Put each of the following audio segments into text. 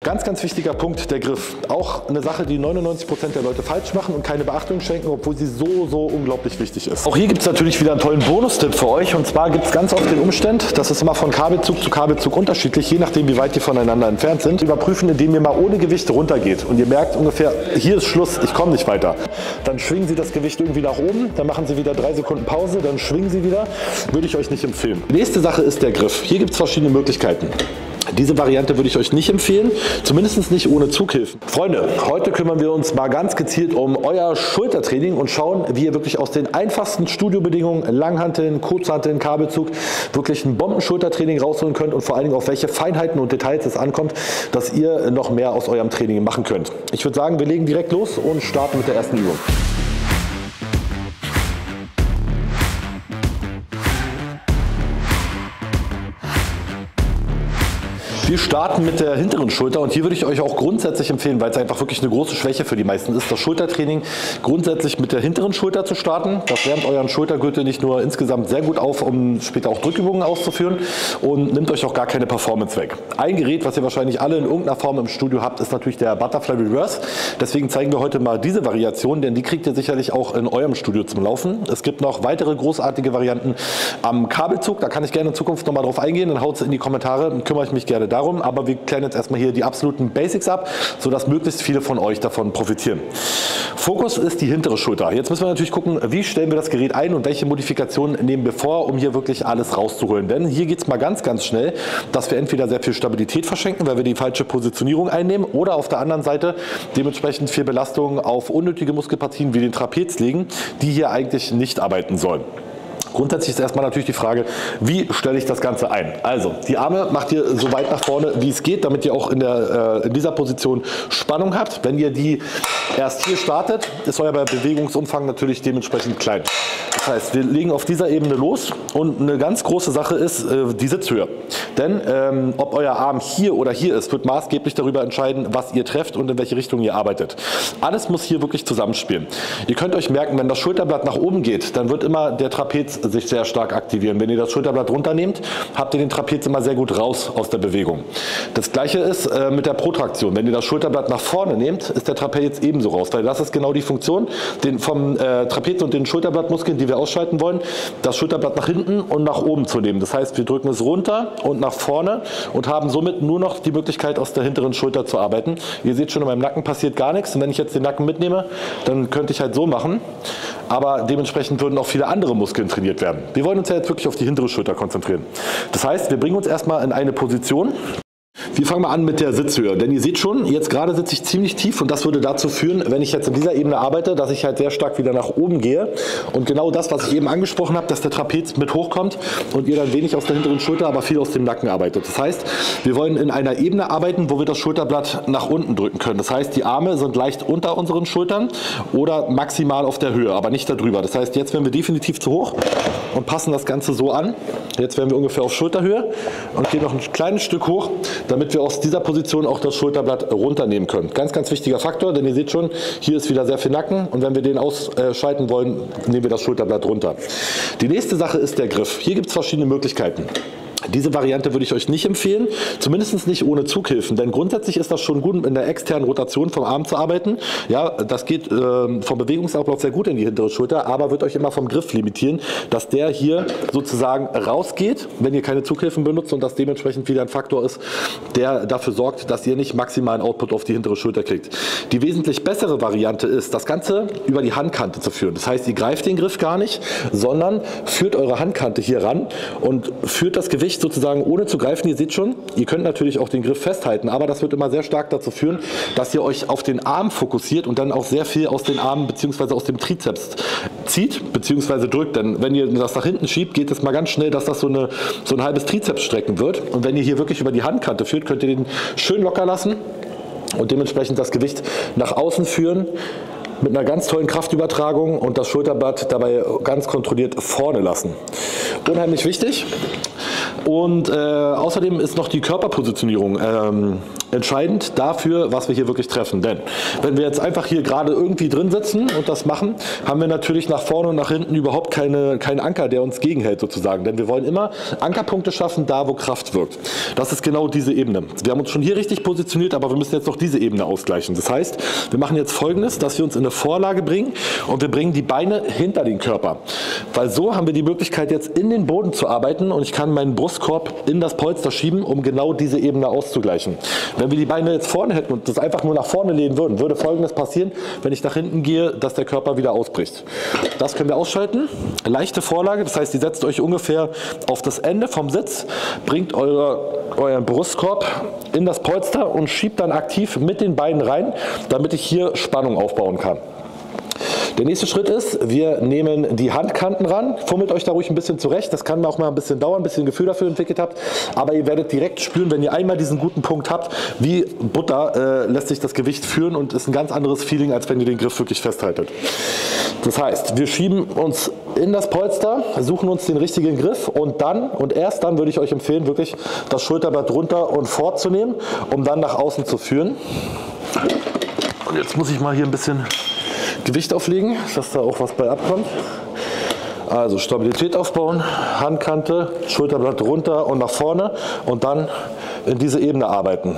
Ganz, ganz wichtiger Punkt, der Griff. Auch eine Sache, die 99% der Leute falsch machen und keine Beachtung schenken, obwohl sie so unglaublich wichtig ist. Auch hier gibt es natürlich wieder einen tollen Bonustipp für euch. Und zwar gibt es ganz oft den Umstand, das ist immer von Kabelzug zu Kabelzug unterschiedlich, je nachdem wie weit die voneinander entfernt sind. Überprüfen, indem ihr mal ohne Gewicht runtergeht und ihr merkt ungefähr, hier ist Schluss, ich komme nicht weiter. Dann schwingen Sie das Gewicht irgendwie nach oben, dann machen Sie wieder 3 Sekunden Pause, dann schwingen Sie wieder. Würde ich euch nicht empfehlen. Die nächste Sache ist der Griff. Hier gibt es verschiedene Möglichkeiten. Diese Variante würde ich euch nicht empfehlen, zumindest nicht ohne Zughilfen. Freunde, heute kümmern wir uns mal ganz gezielt um euer Schultertraining und schauen, wie ihr wirklich aus den einfachsten Studiobedingungen, Langhanteln, Kurzhanteln, Kabelzug, wirklich ein Bombenschultertraining rausholen könnt und vor allen Dingen auf welche Feinheiten und Details es ankommt, dass ihr noch mehr aus eurem Training machen könnt. Ich würde sagen, wir legen direkt los und starten mit der ersten Übung. Wir starten mit der hinteren Schulter und hier würde ich euch auch grundsätzlich empfehlen, weil es einfach wirklich eine große Schwäche für die meisten ist, das Schultertraining grundsätzlich mit der hinteren Schulter zu starten. Das wärmt euren Schultergürtel nicht nur insgesamt sehr gut auf, um später auch Drückübungen auszuführen und nimmt euch auch gar keine Performance weg. Ein Gerät, was ihr wahrscheinlich alle in irgendeiner Form im Studio habt, ist natürlich der Butterfly Reverse. Deswegen zeigen wir heute mal diese Variation, denn die kriegt ihr sicherlich auch in eurem Studio zum Laufen. Es gibt noch weitere großartige Varianten am Kabelzug, da kann ich gerne in Zukunft nochmal drauf eingehen, dann haut es in die Kommentare, dann kümmere ich mich gerne darum, aber wir klären jetzt erstmal hier die absoluten Basics ab, sodass möglichst viele von euch davon profitieren. Fokus ist die hintere Schulter. Jetzt müssen wir natürlich gucken, wie stellen wir das Gerät ein und welche Modifikationen nehmen wir vor, um hier wirklich alles rauszuholen. Denn hier geht es mal ganz, ganz schnell, dass wir entweder sehr viel Stabilität verschenken, weil wir die falsche Positionierung einnehmen, oder auf der anderen Seite dementsprechend viel Belastung auf unnötige Muskelpartien wie den Trapez legen, die hier eigentlich nicht arbeiten sollen. Grundsätzlich ist erstmal natürlich die Frage, wie stelle ich das Ganze ein? Also, die Arme macht ihr so weit nach vorne, wie es geht, damit ihr auch in dieser Position Spannung habt. Wenn ihr die erst hier startet, ist euer Bewegungsumfang natürlich dementsprechend klein. Das heißt, wir legen auf dieser Ebene los und eine ganz große Sache ist die Sitzhöhe. Denn ob euer Arm hier oder hier ist, wird maßgeblich darüber entscheiden, was ihr trefft und in welche Richtung ihr arbeitet. Alles muss hier wirklich zusammenspielen. Ihr könnt euch merken, wenn das Schulterblatt nach oben geht, dann wird immer der Trapez sich sehr stark aktivieren. Wenn ihr das Schulterblatt runternehmt, habt ihr den Trapez immer sehr gut raus aus der Bewegung. Das gleiche ist mit der Protraktion. Wenn ihr das Schulterblatt nach vorne nehmt, ist der Trapez ebenso raus, weil das ist genau die Funktion vom Trapez und den Schulterblattmuskeln, die wir ausschalten wollen, das Schulterblatt nach hinten und nach oben zu nehmen. Das heißt, wir drücken es runter und nach vorne und haben somit nur noch die Möglichkeit, aus der hinteren Schulter zu arbeiten. Ihr seht schon, in meinem Nacken passiert gar nichts. Und wenn ich jetzt den Nacken mitnehme, dann könnte ich halt so machen. Aber dementsprechend würden auch viele andere Muskeln trainiert werden. Wir wollen uns ja jetzt wirklich auf die hintere Schulter konzentrieren. Das heißt, wir bringen uns erstmal in eine Position. Wir fangen mal an mit der Sitzhöhe, denn ihr seht schon, jetzt gerade sitze ich ziemlich tief und das würde dazu führen, wenn ich jetzt in dieser Ebene arbeite, dass ich halt sehr stark wieder nach oben gehe und genau das, was ich eben angesprochen habe, dass der Trapez mit hochkommt und ihr dann wenig aus der hinteren Schulter, aber viel aus dem Nacken arbeitet. Das heißt, wir wollen in einer Ebene arbeiten, wo wir das Schulterblatt nach unten drücken können. Das heißt, die Arme sind leicht unter unseren Schultern oder maximal auf der Höhe, aber nicht darüber. Das heißt, jetzt werden wir definitiv zu hoch und passen das Ganze so an. Jetzt werden wir ungefähr auf Schulterhöhe und gehen noch ein kleines Stück hoch, damit wir aus dieser Position auch das Schulterblatt runternehmen können. Ganz, ganz wichtiger Faktor, denn ihr seht schon, hier ist wieder sehr viel Nacken und wenn wir den ausschalten wollen, nehmen wir das Schulterblatt runter. Die nächste Sache ist der Griff. Hier gibt es verschiedene Möglichkeiten. Diese Variante würde ich euch nicht empfehlen, zumindest nicht ohne Zughilfen, denn grundsätzlich ist das schon gut, in der externen Rotation vom Arm zu arbeiten. Ja, das geht vom Bewegungsablauf sehr gut in die hintere Schulter, aber wird euch immer vom Griff limitieren, dass der hier sozusagen rausgeht, wenn ihr keine Zughilfen benutzt und das dementsprechend wieder ein Faktor ist, der dafür sorgt, dass ihr nicht maximalen Output auf die hintere Schulter kriegt. Die wesentlich bessere Variante ist, das Ganze über die Handkante zu führen. Das heißt, ihr greift den Griff gar nicht, sondern führt eure Handkante hier ran und führt das Gewicht sozusagen ohne zu greifen. Ihr seht schon, ihr könnt natürlich auch den Griff festhalten, aber das wird immer sehr stark dazu führen, dass ihr euch auf den Arm fokussiert und dann auch sehr viel aus den Armen bzw. aus dem Trizeps zieht bzw. drückt. Denn wenn ihr das nach hinten schiebt, geht es mal ganz schnell, dass das so ein halbes Trizeps strecken wird. Und wenn ihr hier wirklich über die Handkante führt, könnt ihr den schön locker lassen und dementsprechend das Gewicht nach außen führen mit einer ganz tollen Kraftübertragung und das Schulterblatt dabei ganz kontrolliert vorne lassen. Unheimlich wichtig. Und außerdem ist noch die Körperpositionierung entscheidend dafür, was wir hier wirklich treffen. Denn wenn wir jetzt einfach hier gerade irgendwie drin sitzen und das machen, haben wir natürlich nach vorne und nach hinten überhaupt keinen Anker, der uns gegenhält sozusagen. Denn wir wollen immer Ankerpunkte schaffen, da wo Kraft wirkt. Das ist genau diese Ebene. Wir haben uns schon hier richtig positioniert, aber wir müssen jetzt noch diese Ebene ausgleichen. Das heißt, wir machen jetzt Folgendes, dass wir uns in eine Vorlage bringen und wir bringen die Beine hinter den Körper. Weil so haben wir die Möglichkeit, jetzt in den Boden zu arbeiten und ich kann meinen Brustkorb in das Polster schieben, um genau diese Ebene auszugleichen. Wenn wir die Beine jetzt vorne hätten und das einfach nur nach vorne lehnen würden, würde Folgendes passieren, wenn ich nach hinten gehe, dass der Körper wieder ausbricht. Das können wir ausschalten. Leichte Vorlage, das heißt, ihr setzt euch ungefähr auf das Ende vom Sitz, bringt euren Brustkorb in das Polster und schiebt dann aktiv mit den Beinen rein, damit ich hier Spannung aufbauen kann. Der nächste Schritt ist, wir nehmen die Handkanten ran, fummelt euch da ruhig ein bisschen zurecht, das kann auch mal ein bisschen dauern, bis ihr ein Gefühl dafür entwickelt habt, aber ihr werdet direkt spüren, wenn ihr einmal diesen guten Punkt habt, wie Butter lässt sich das Gewicht führen und ist ein ganz anderes Feeling, als wenn ihr den Griff wirklich festhaltet. Das heißt, wir schieben uns in das Polster, suchen uns den richtigen Griff und erst dann würde ich euch empfehlen, wirklich das Schulterblatt runter und vorzunehmen, um dann nach außen zu führen. Und jetzt muss ich mal hier ein bisschen Gewicht auflegen, dass da auch was bei abkommt. Also Stabilität aufbauen, Handkante, Schulterblatt runter und nach vorne und dann in diese Ebene arbeiten.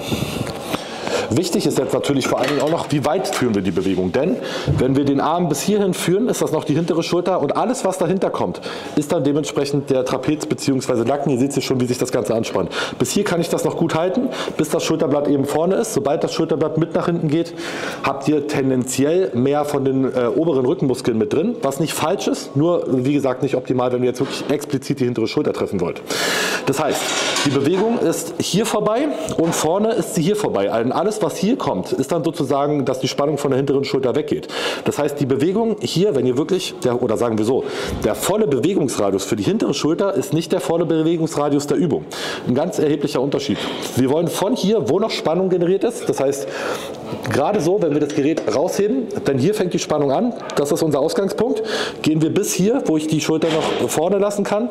Wichtig ist jetzt natürlich vor allen Dingen auch noch, wie weit führen wir die Bewegung. Denn wenn wir den Arm bis hierhin führen, ist das noch die hintere Schulter und alles, was dahinter kommt, ist dann dementsprechend der Trapez bzw. Nacken. Ihr seht hier schon, wie sich das Ganze anspannt. Bis hier kann ich das noch gut halten, bis das Schulterblatt eben vorne ist. Sobald das Schulterblatt mit nach hinten geht, habt ihr tendenziell mehr von den oberen Rückenmuskeln mit drin, was nicht falsch ist, nur wie gesagt nicht optimal, wenn ihr jetzt wirklich explizit die hintere Schulter treffen wollt. Das heißt, die Bewegung ist hier vorbei und vorne ist sie hier vorbei. Alles, was hier kommt, ist dann sozusagen, dass die Spannung von der hinteren Schulter weggeht. Das heißt, die Bewegung hier, wenn ihr wirklich, oder sagen wir so, der volle Bewegungsradius für die hintere Schulter ist nicht der volle Bewegungsradius der Übung. Ein ganz erheblicher Unterschied. Wir wollen von hier, wo noch Spannung generiert ist, das heißt, gerade so, wenn wir das Gerät rausheben, denn hier fängt die Spannung an, das ist unser Ausgangspunkt, gehen wir bis hier, wo ich die Schulter noch vorne lassen kann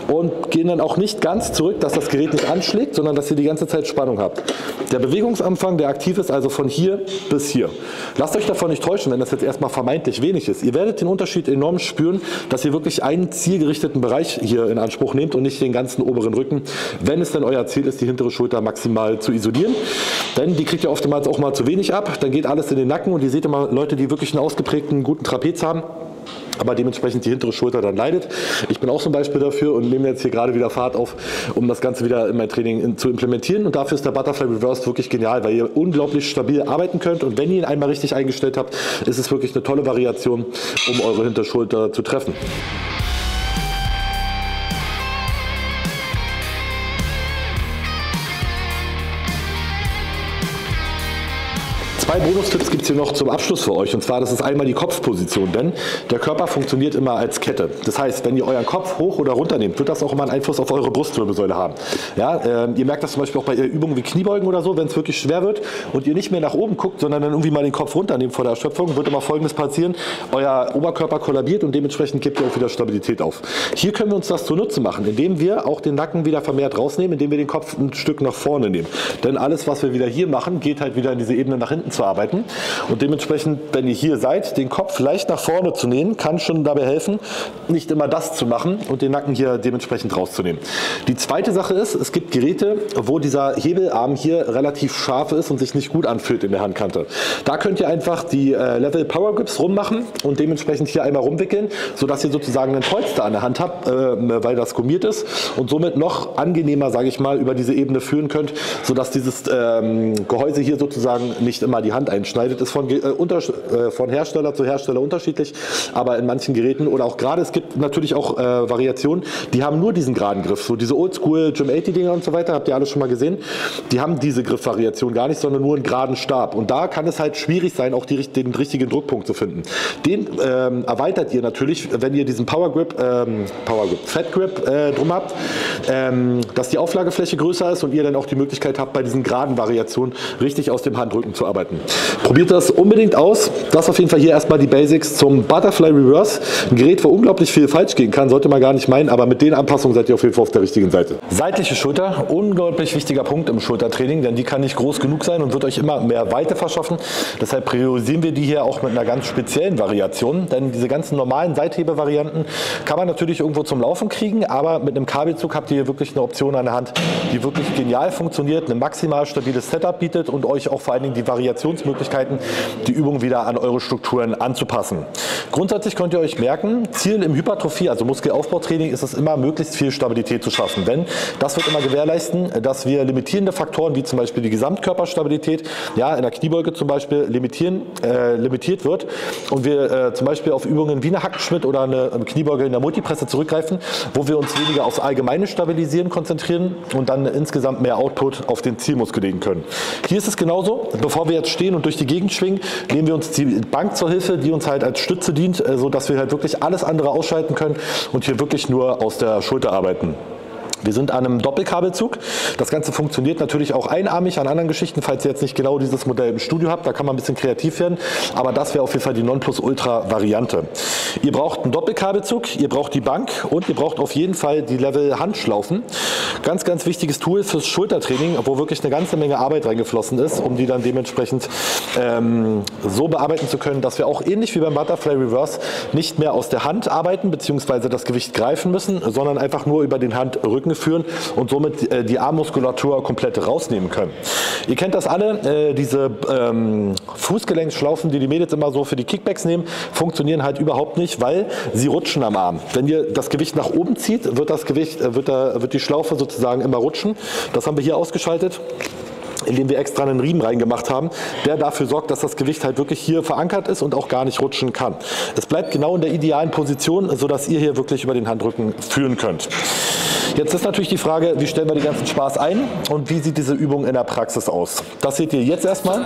und gehen dann auch nicht ganz zurück, dass das Gerät nicht anschlägt, sondern dass ihr die ganze Zeit Spannung habt. Der Bewegungsanfang, der aktiv ist, also von hier bis hier. Lasst euch davon nicht täuschen, wenn das jetzt erstmal vermeintlich wenig ist. Ihr werdet den Unterschied enorm spüren, dass ihr wirklich einen zielgerichteten Bereich hier in Anspruch nehmt und nicht den ganzen oberen Rücken, wenn es denn euer Ziel ist, die hintere Schulter maximal zu isolieren. Denn die kriegt ihr oftmals auch mal zu wenig ab, dann geht alles in den Nacken und ihr seht immer Leute, die wirklich einen ausgeprägten guten Trapez haben, aber dementsprechend die hintere Schulter dann leidet. Ich bin auch zum Beispiel dafür und nehme jetzt hier gerade wieder Fahrt auf, um das Ganze wieder in mein Training zu implementieren. Und dafür ist der Butterfly Reverse wirklich genial, weil ihr unglaublich stabil arbeiten könnt. Und wenn ihr ihn einmal richtig eingestellt habt, ist es wirklich eine tolle Variation, um eure Hinterschulter zu treffen. Zwei Bonustipps gibt es hier noch zum Abschluss für euch, und zwar, das ist einmal die Kopfposition, denn der Körper funktioniert immer als Kette. Das heißt, wenn ihr euren Kopf hoch oder runter nehmt, wird das auch immer einen Einfluss auf eure Brustwirbelsäule haben. Ja, ihr merkt das zum Beispiel auch bei Übungen wie Kniebeugen oder so, wenn es wirklich schwer wird und ihr nicht mehr nach oben guckt, sondern dann irgendwie mal den Kopf runternehmt vor der Erschöpfung, wird immer Folgendes passieren: Euer Oberkörper kollabiert und dementsprechend gebt ihr auch wieder Stabilität auf. Hier können wir uns das zunutze machen, indem wir auch den Nacken wieder vermehrt rausnehmen, indem wir den Kopf ein Stück nach vorne nehmen. Denn alles, was wir wieder hier machen, geht halt wieder in diese Ebene nach hinten zu arbeiten. Und dementsprechend, wenn ihr hier seid, den Kopf leicht nach vorne zu nehmen, kann schon dabei helfen, nicht immer das zu machen und den Nacken hier dementsprechend rauszunehmen. Die zweite Sache ist, es gibt Geräte, wo dieser Hebelarm hier relativ scharf ist und sich nicht gut anfühlt in der Handkante. Da könnt ihr einfach die Level Power Grips rummachen und dementsprechend hier einmal rumwickeln, sodass ihr sozusagen einen Polster an der Hand habt, weil das gummiert ist und somit noch angenehmer, sage ich mal, über diese Ebene führen könnt, sodass dieses Gehäuse hier sozusagen nicht immer die Hand einschneidet. Ist von Hersteller zu Hersteller unterschiedlich, aber in manchen Geräten oder auch gerade, es gibt natürlich auch Variationen, die haben nur diesen geraden Griff, so diese Oldschool Gym 80 Dinger und so weiter, habt ihr alle schon mal gesehen, die haben diese Griffvariation gar nicht, sondern nur einen geraden Stab, und da kann es halt schwierig sein, auch den richtigen Druckpunkt zu finden. Den erweitert ihr natürlich, wenn ihr diesen Fat Grip drum habt, dass die Auflagefläche größer ist und ihr dann auch die Möglichkeit habt, bei diesen geraden Variationen richtig aus dem Handrücken zu arbeiten. Probiert das unbedingt aus. Das auf jeden Fall hier erstmal die Basics zum Butterfly Reverse. Ein Gerät, wo unglaublich viel falsch gehen kann, sollte man gar nicht meinen, aber mit den Anpassungen seid ihr auf jeden Fall auf der richtigen Seite. Seitliche Schulter, unglaublich wichtiger Punkt im Schultertraining, denn die kann nicht groß genug sein und wird euch immer mehr Weite verschaffen. Deshalb priorisieren wir die hier auch mit einer ganz speziellen Variation, denn diese ganzen normalen Seithebe-Varianten kann man natürlich irgendwo zum Laufen kriegen, aber mit einem Kabelzug habt ihr hier wirklich eine Option an der Hand, die wirklich genial funktioniert, ein maximal stabiles Setup bietet und euch auch vor allen Dingen die Variationsmöglichkeiten, die Übung wieder an eure Strukturen anzupassen. Grundsätzlich könnt ihr euch merken, Ziel im Hypertrophie, also Muskelaufbautraining, ist es immer, möglichst viel Stabilität zu schaffen. Denn das wird immer gewährleisten, dass wir limitierende Faktoren, wie zum Beispiel die Gesamtkörperstabilität, ja, in der Kniebeuge zum Beispiel limitiert wird und wir zum Beispiel auf Übungen wie eine Hackenschmidt oder eine Kniebeuge in der Multipresse zurückgreifen, wo wir uns weniger aufs allgemeine Stabilisieren konzentrieren und dann insgesamt mehr Output auf den Zielmuskel legen können. Hier ist es genauso. Bevor wir jetzt stehen und durch die Gegend schwingen, nehmen wir uns die Bank zur Hilfe, die uns halt als Stütze dient, sodass wir halt wirklich alles andere ausschalten können und hier wirklich nur aus der Schulter arbeiten. Wir sind an einem Doppelkabelzug. Das Ganze funktioniert natürlich auch einarmig an anderen Geschichten, falls ihr jetzt nicht genau dieses Modell im Studio habt. Da kann man ein bisschen kreativ werden, aber das wäre auf jeden Fall die Nonplusultra-Variante. Ihr braucht einen Doppelkabelzug, ihr braucht die Bank und ihr braucht auf jeden Fall die Level-Handschlaufen. Ganz, ganz wichtiges Tool fürs Schultertraining, wo wirklich eine ganze Menge Arbeit reingeflossen ist, um die dann dementsprechend so bearbeiten zu können, dass wir auch ähnlich wie beim Butterfly Reverse nicht mehr aus der Hand arbeiten bzw. das Gewicht greifen müssen, sondern einfach nur über den Handrücken führen und somit die Armmuskulatur komplett rausnehmen können. Ihr kennt das alle, diese Fußgelenksschlaufen, die Mädels immer so für die Kickbacks nehmen, funktionieren halt überhaupt nicht, weil sie rutschen am Arm. Wenn ihr das Gewicht nach oben zieht, wird die Schlaufe sozusagen immer rutschen. Das haben wir hier ausgeschaltet, indem wir extra einen Riemen reingemacht haben, der dafür sorgt, dass das Gewicht halt wirklich hier verankert ist und auch gar nicht rutschen kann. Es bleibt genau in der idealen Position, sodass ihr hier wirklich über den Handrücken führen könnt. Jetzt ist natürlich die Frage, wie stellen wir den ganzen Spaß ein und wie sieht diese Übung in der Praxis aus? Das seht ihr jetzt erstmal.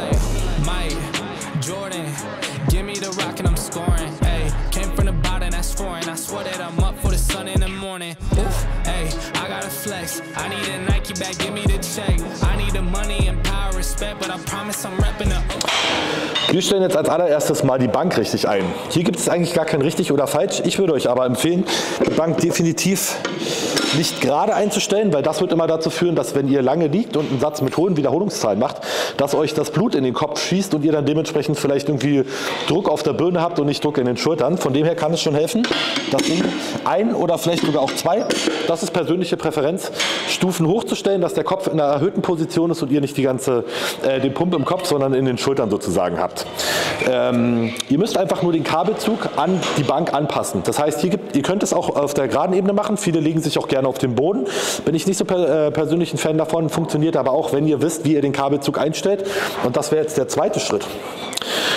Wir stellen jetzt als allererstes mal die Bank richtig ein. Hier gibt es eigentlich gar kein richtig oder falsch. Ich würde euch aber empfehlen, die Bank definitiv nicht gerade einzustellen, weil das wird immer dazu führen, dass wenn ihr lange liegt und einen Satz mit hohen Wiederholungszahlen macht, dass euch das Blut in den Kopf schießt und ihr dann dementsprechend vielleicht irgendwie Druck auf der Birne habt und nicht Druck in den Schultern. Von dem her kann es schon helfen, das Ding ein oder vielleicht sogar auch zwei, das ist persönliche Präferenz, Stufen hochzustellen, dass der Kopf in einer erhöhten Position ist und ihr nicht den Pump im Kopf, sondern in den Schultern sozusagen habt. Ihr müsst einfach nur den Kabelzug an die Bank anpassen. Das heißt, ihr könnt es auch auf der geraden Ebene machen. Viele legen sich auch gerne auf den Boden. Bin ich nicht so persönlich ein Fan davon, funktioniert aber auch, wenn ihr wisst, wie ihr den Kabelzug einstellt. Und das wäre jetzt der zweite Schritt.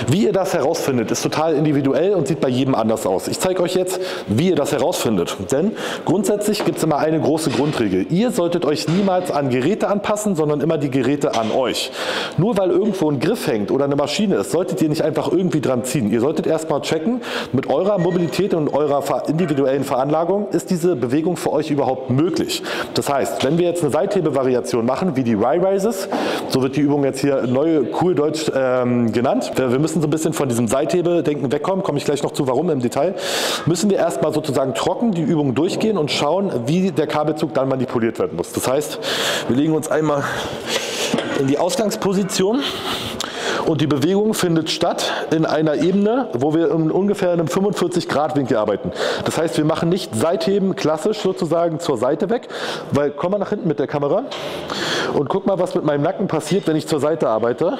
Wie ihr das herausfindet, ist total individuell und sieht bei jedem anders aus. Ich zeige euch jetzt, wie ihr das herausfindet. Denn grundsätzlich gibt es immer eine große Grundregel. Ihr solltet euch niemals an Geräte anpassen, sondern immer die Geräte an euch. Nur weil irgendwo ein Griff hängt oder eine Maschine ist, solltet ihr nicht einfach irgendwie dran ziehen. Ihr solltet erstmal checken, mit eurer Mobilität und eurer individuellen Veranlagung, ist diese Bewegung für euch überhaupt möglich. Das heißt, wenn wir jetzt eine Seithebe-Variation machen, wie die Rye-Rises, so wird die Übung jetzt hier neu cool deutsch genannt. Wir müssen so ein bisschen von diesem Seithebe-Denken wegkommen, komme ich gleich noch zu, warum im Detail. Müssen wir erstmal sozusagen trocken die Übung durchgehen und schauen, wie der Kabelzug dann manipuliert werden muss. Das heißt, wir legen uns einmal in die Ausgangsposition und die Bewegung findet statt in einer Ebene, wo wir ungefähr in einem 45-Grad-Winkel arbeiten. Das heißt, wir machen nicht Seitheben klassisch sozusagen zur Seite weg, weil komm mal nach hinten mit der Kamera und guck mal, was mit meinem Nacken passiert, wenn ich zur Seite arbeite.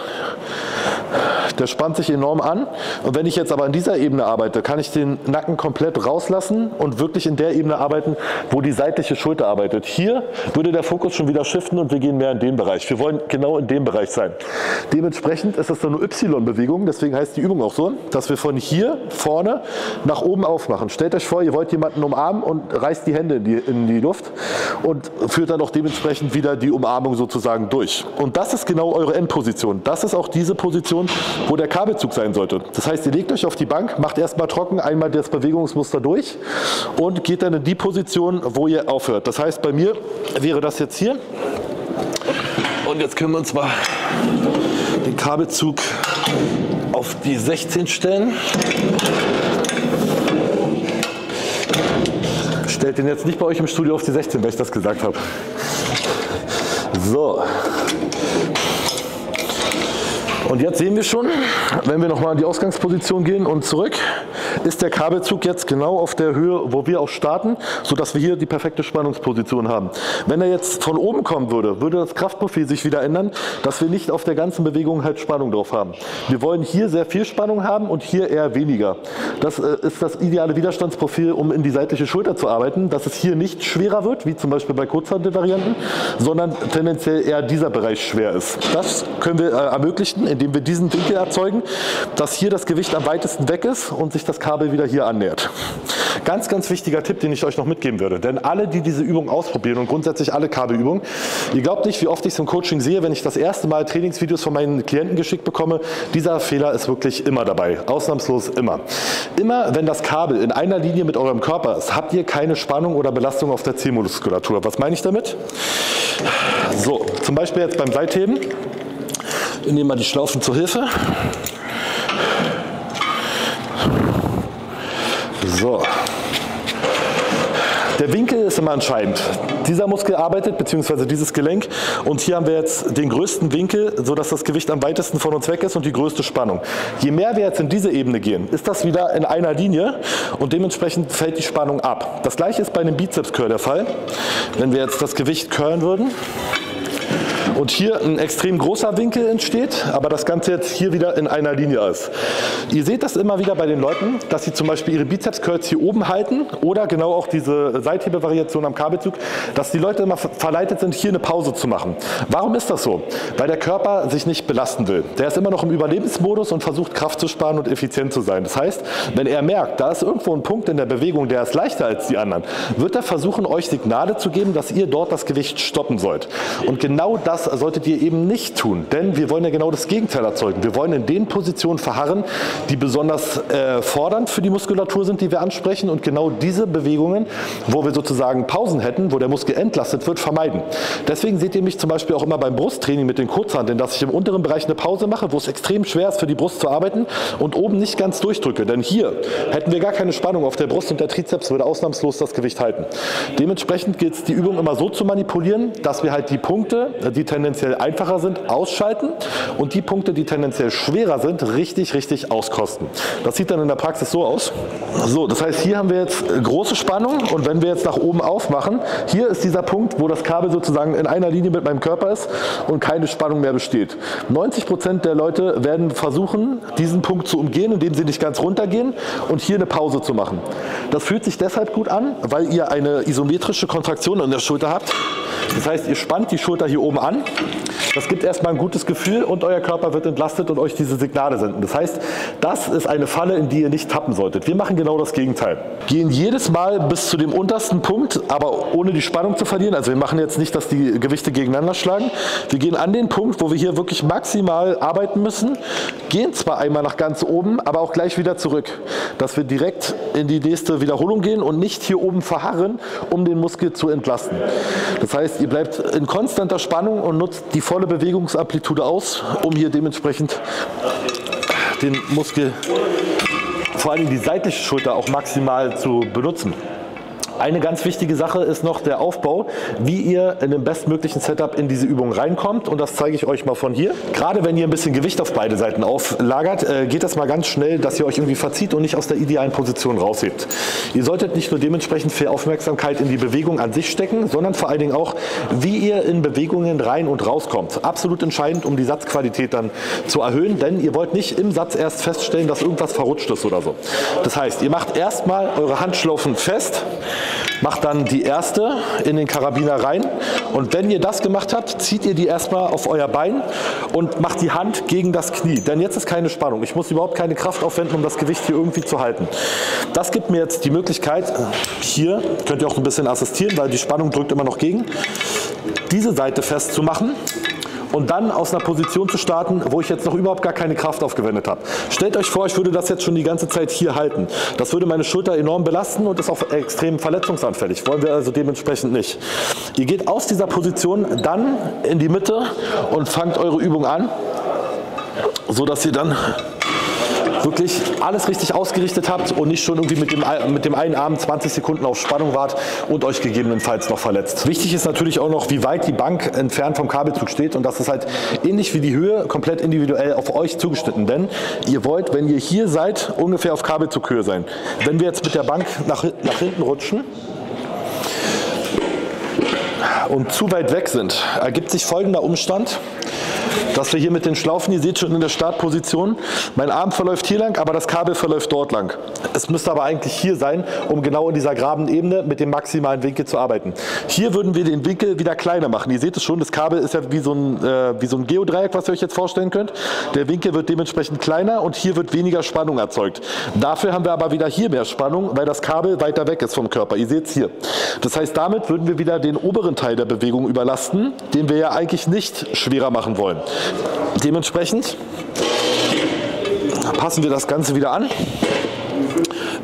Der spannt sich enorm an und wenn ich jetzt aber an dieser Ebene arbeite, kann ich den Nacken komplett rauslassen und wirklich in der Ebene arbeiten, wo die seitliche Schulter arbeitet. Hier würde der Fokus schon wieder shiften und wir gehen mehr in den Bereich. Wir wollen genau in dem Bereich sein. Dementsprechend ist das so eine Y-Bewegung, deswegen heißt die Übung auch so, dass wir von hier vorne nach oben aufmachen. Stellt euch vor, ihr wollt jemanden umarmen und reißt die Hände in die Luft und führt dann auch dementsprechend wieder die Umarmung sozusagen durch. Und das ist genau eure Endposition. Das ist auch diese Position, wo der Kabelzug sein sollte. Das heißt, ihr legt euch auf die Bank, macht erstmal trocken, einmal das Bewegungsmuster durch und geht dann in die Position, wo ihr aufhört. Das heißt, bei mir wäre das jetzt hier. Und jetzt können wir uns mal den Kabelzug auf die 16 stellen. Stellt den jetzt nicht bei euch im Studio auf die 16, weil ich das gesagt habe. So. Und jetzt sehen wir schon, wenn wir nochmal in die Ausgangsposition gehen und zurück, ist der Kabelzug jetzt genau auf der Höhe, wo wir auch starten, sodass wir hier die perfekte Spannungsposition haben. Wenn er jetzt von oben kommen würde, würde das Kraftprofil sich wieder ändern, dass wir nicht auf der ganzen Bewegung halt Spannung drauf haben. Wir wollen hier sehr viel Spannung haben und hier eher weniger. Das ist das ideale Widerstandsprofil, um in die seitliche Schulter zu arbeiten, dass es hier nicht schwerer wird, wie zum Beispiel bei Kurzhantelvarianten, sondern tendenziell eher dieser Bereich schwer ist. Das können wir ermöglichen, indem wir diesen Winkel erzeugen, dass hier das Gewicht am weitesten weg ist und sich das Kabel wieder hier annähert. Ganz, ganz wichtiger Tipp, den ich euch noch mitgeben würde. Denn alle, die diese Übung ausprobieren und grundsätzlich alle Kabelübungen, ihr glaubt nicht, wie oft ich es im Coaching sehe, wenn ich das erste Mal Trainingsvideos von meinen Klienten geschickt bekomme, dieser Fehler ist wirklich immer dabei. Ausnahmslos immer. Immer, wenn das Kabel in einer Linie mit eurem Körper ist, habt ihr keine Spannung oder Belastung auf der Zielmuskulatur. Was meine ich damit? So, zum Beispiel jetzt beim Seitheben. Wir nehmen mal die Schlaufen zur Hilfe. So. Der Winkel ist immer entscheidend. Dieser Muskel arbeitet, beziehungsweise dieses Gelenk, und hier haben wir jetzt den größten Winkel, sodass das Gewicht am weitesten von uns weg ist und die größte Spannung. Je mehr wir jetzt in diese Ebene gehen, ist das wieder in einer Linie und dementsprechend fällt die Spannung ab. Das gleiche ist bei einem Bizeps-Curl der Fall. Wenn wir jetzt das Gewicht curlen würden, und hier ein extrem großer Winkel entsteht, aber das Ganze jetzt hier wieder in einer Linie ist. Ihr seht das immer wieder bei den Leuten, dass sie zum Beispiel ihre Bizeps-Curls hier oben halten oder genau auch diese Seithebe-Variation am Kabelzug, dass die Leute immer verleitet sind, hier eine Pause zu machen. Warum ist das so? Weil der Körper sich nicht belasten will. Der ist immer noch im Überlebensmodus und versucht Kraft zu sparen und effizient zu sein. Das heißt, wenn er merkt, da ist irgendwo ein Punkt in der Bewegung, der ist leichter als die anderen, wird er versuchen, euch Signale zu geben, dass ihr dort das Gewicht stoppen sollt. Und genau das solltet ihr eben nicht tun, denn wir wollen ja genau das Gegenteil erzeugen. Wir wollen in den Positionen verharren, die besonders fordernd für die Muskulatur sind, die wir ansprechen, und genau diese Bewegungen, wo wir sozusagen Pausen hätten, wo der Muskel entlastet wird, vermeiden. Deswegen seht ihr mich zum Beispiel auch immer beim Brusttraining mit den Kurzhanteln, dass ich im unteren Bereich eine Pause mache, wo es extrem schwer ist für die Brust zu arbeiten und oben nicht ganz durchdrücke, denn hier hätten wir gar keine Spannung auf der Brust und der Trizeps würde ausnahmslos das Gewicht halten. Dementsprechend gilt es, die Übung immer so zu manipulieren, dass wir halt die Punkte, die tendenziell einfacher sind, ausschalten und die Punkte, die tendenziell schwerer sind, richtig auskosten. Das sieht dann in der Praxis so aus. So, das heißt, hier haben wir jetzt große Spannung und wenn wir jetzt nach oben aufmachen, hier ist dieser Punkt, wo das Kabel sozusagen in einer Linie mit meinem Körper ist und keine Spannung mehr besteht. 90% der Leute werden versuchen, diesen Punkt zu umgehen, indem sie nicht ganz runtergehen und hier eine Pause zu machen. Das fühlt sich deshalb gut an, weil ihr eine isometrische Kontraktion an der Schulter habt. Das heißt, ihr spannt die Schulter hier oben an. Das gibt erstmal ein gutes Gefühl und euer Körper wird entlastet und euch diese Signale senden. Das heißt, das ist eine Falle, in die ihr nicht tappen solltet. Wir machen genau das Gegenteil. Gehen jedes Mal bis zu dem untersten Punkt, aber ohne die Spannung zu verlieren. Also wir machen jetzt nicht, dass die Gewichte gegeneinander schlagen. Wir gehen an den Punkt, wo wir hier wirklich maximal arbeiten müssen, gehen zwar einmal nach ganz oben, aber auch gleich wieder zurück. Dass wir direkt in die nächste Wiederholung gehen und nicht hier oben verharren, um den Muskel zu entlasten. Das heißt, ihr bleibt in konstanter Spannung und nutzt die volle Bewegungsamplitude aus, um hier dementsprechend den Muskel, vor allem die seitliche Schulter, auch maximal zu benutzen. Eine ganz wichtige Sache ist noch der Aufbau, wie ihr in dem bestmöglichen Setup in diese Übung reinkommt, und das zeige ich euch mal von hier. Gerade wenn ihr ein bisschen Gewicht auf beide Seiten auflagert, geht das mal ganz schnell, dass ihr euch irgendwie verzieht und nicht aus der idealen Position raushebt. Ihr solltet nicht nur dementsprechend viel Aufmerksamkeit in die Bewegung an sich stecken, sondern vor allen Dingen auch, wie ihr in Bewegungen rein und rauskommt. Absolut entscheidend, um die Satzqualität dann zu erhöhen, denn ihr wollt nicht im Satz erst feststellen, dass irgendwas verrutscht ist oder so. Das heißt, ihr macht erstmal eure Handschlaufen fest, macht dann die erste in den Karabiner rein, und wenn ihr das gemacht habt, zieht ihr die erstmal auf euer Bein und macht die Hand gegen das Knie, denn jetzt ist keine Spannung. Ich muss überhaupt keine Kraft aufwenden, um das Gewicht hier irgendwie zu halten. Das gibt mir jetzt die Möglichkeit, hier könnt ihr auch ein bisschen assistieren, weil die Spannung drückt immer noch gegen, diese Seite festzumachen und dann aus einer Position zu starten, wo ich jetzt noch überhaupt gar keine Kraft aufgewendet habe. Stellt euch vor, ich würde das jetzt schon die ganze Zeit hier halten. Das würde meine Schulter enorm belasten und ist auch extrem verletzungsanfällig. Wollen wir also dementsprechend nicht. Ihr geht aus dieser Position dann in die Mitte und fangt eure Übung an, so dass ihr dann wirklich alles richtig ausgerichtet habt und nicht schon irgendwie mit dem einen Arm 20 Sekunden auf Spannung wart und euch gegebenenfalls noch verletzt. Wichtig ist natürlich auch noch, wie weit die Bank entfernt vom Kabelzug steht, und das ist halt ähnlich wie die Höhe komplett individuell auf euch zugeschnitten, denn ihr wollt, wenn ihr hier seid, ungefähr auf Kabelzughöhe sein. Wenn wir jetzt mit der Bank nach hinten rutschen und zu weit weg sind, ergibt sich folgender Umstand, dass wir hier mit den Schlaufen, ihr seht schon in der Startposition, mein Arm verläuft hier lang, aber das Kabel verläuft dort lang. Es müsste aber eigentlich hier sein, um genau in dieser geraden Ebene mit dem maximalen Winkel zu arbeiten. Hier würden wir den Winkel wieder kleiner machen. Ihr seht es schon, das Kabel ist ja wie so ein Geodreieck, was ihr euch jetzt vorstellen könnt. Der Winkel wird dementsprechend kleiner und hier wird weniger Spannung erzeugt. Dafür haben wir aber wieder hier mehr Spannung, weil das Kabel weiter weg ist vom Körper. Ihr seht es hier. Das heißt, damit würden wir wieder den oberen Teil der Bewegung überlasten, den wir ja eigentlich nicht schwerer machen wollen. Dementsprechend passen wir das Ganze wieder an,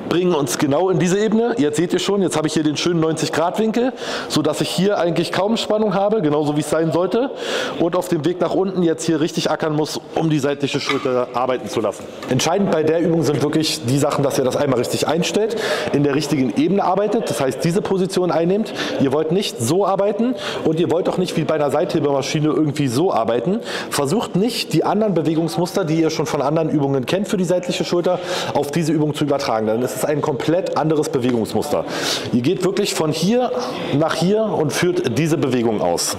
bringen uns genau in diese Ebene. Jetzt seht ihr schon, jetzt habe ich hier den schönen 90-Grad-Winkel, sodass ich hier eigentlich kaum Spannung habe, genauso wie es sein sollte. Und auf dem Weg nach unten jetzt hier richtig ackern muss, um die seitliche Schulter arbeiten zu lassen. Entscheidend bei der Übung sind wirklich die Sachen, dass ihr das einmal richtig einstellt, in der richtigen Ebene arbeitet, das heißt diese Position einnehmt. Ihr wollt nicht so arbeiten und ihr wollt auch nicht wie bei einer Seithebemaschine irgendwie so arbeiten. Versucht nicht, die anderen Bewegungsmuster, die ihr schon von anderen Übungen kennt für die seitliche Schulter, auf diese Übung zu übertragen. Dann ist es ein komplett anderes Bewegungsmuster. Ihr geht wirklich von hier nach hier und führt diese Bewegung aus.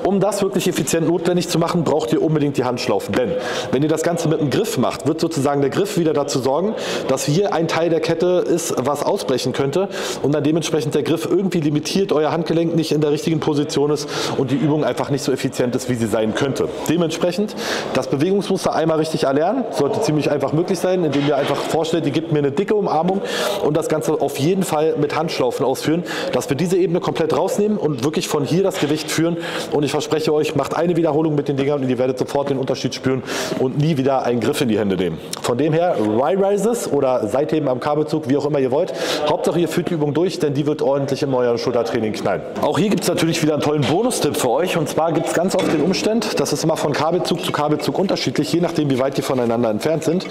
Um das wirklich effizient notwendig zu machen, braucht ihr unbedingt die Handschlaufen. Denn wenn ihr das Ganze mit einem Griff macht, wird sozusagen der Griff wieder dazu sorgen, dass hier ein Teil der Kette ist, was ausbrechen könnte und dann dementsprechend der Griff irgendwie limitiert, euer Handgelenk nicht in der richtigen Position ist und die Übung einfach nicht so effizient ist, wie sie sein könnte. Dementsprechend das Bewegungsmuster einmal richtig erlernen, sollte ziemlich einfach möglich sein, indem ihr einfach vorstellt, ihr gebt mir eine dicke Umarmung und das Ganze auf jeden Fall mit Handschlaufen ausführen, dass wir diese Ebene komplett rausnehmen und wirklich von hier das Gewicht führen. Und ich verspreche euch, macht eine Wiederholung mit den Dingern und ihr werdet sofort den Unterschied spüren und nie wieder einen Griff in die Hände nehmen. Von dem her, Y-Rises oder Seitheben am Kabelzug, wie auch immer ihr wollt. Hauptsache ihr führt die Übung durch, denn die wird ordentlich in euer Schultertraining knallen. Auch hier gibt es natürlich wieder einen tollen Bonustipp für euch, und zwar gibt es ganz oft den Umstand, das ist immer von Kabelzug zu Kabelzug unterschiedlich, je nachdem wie weit die voneinander entfernt sind,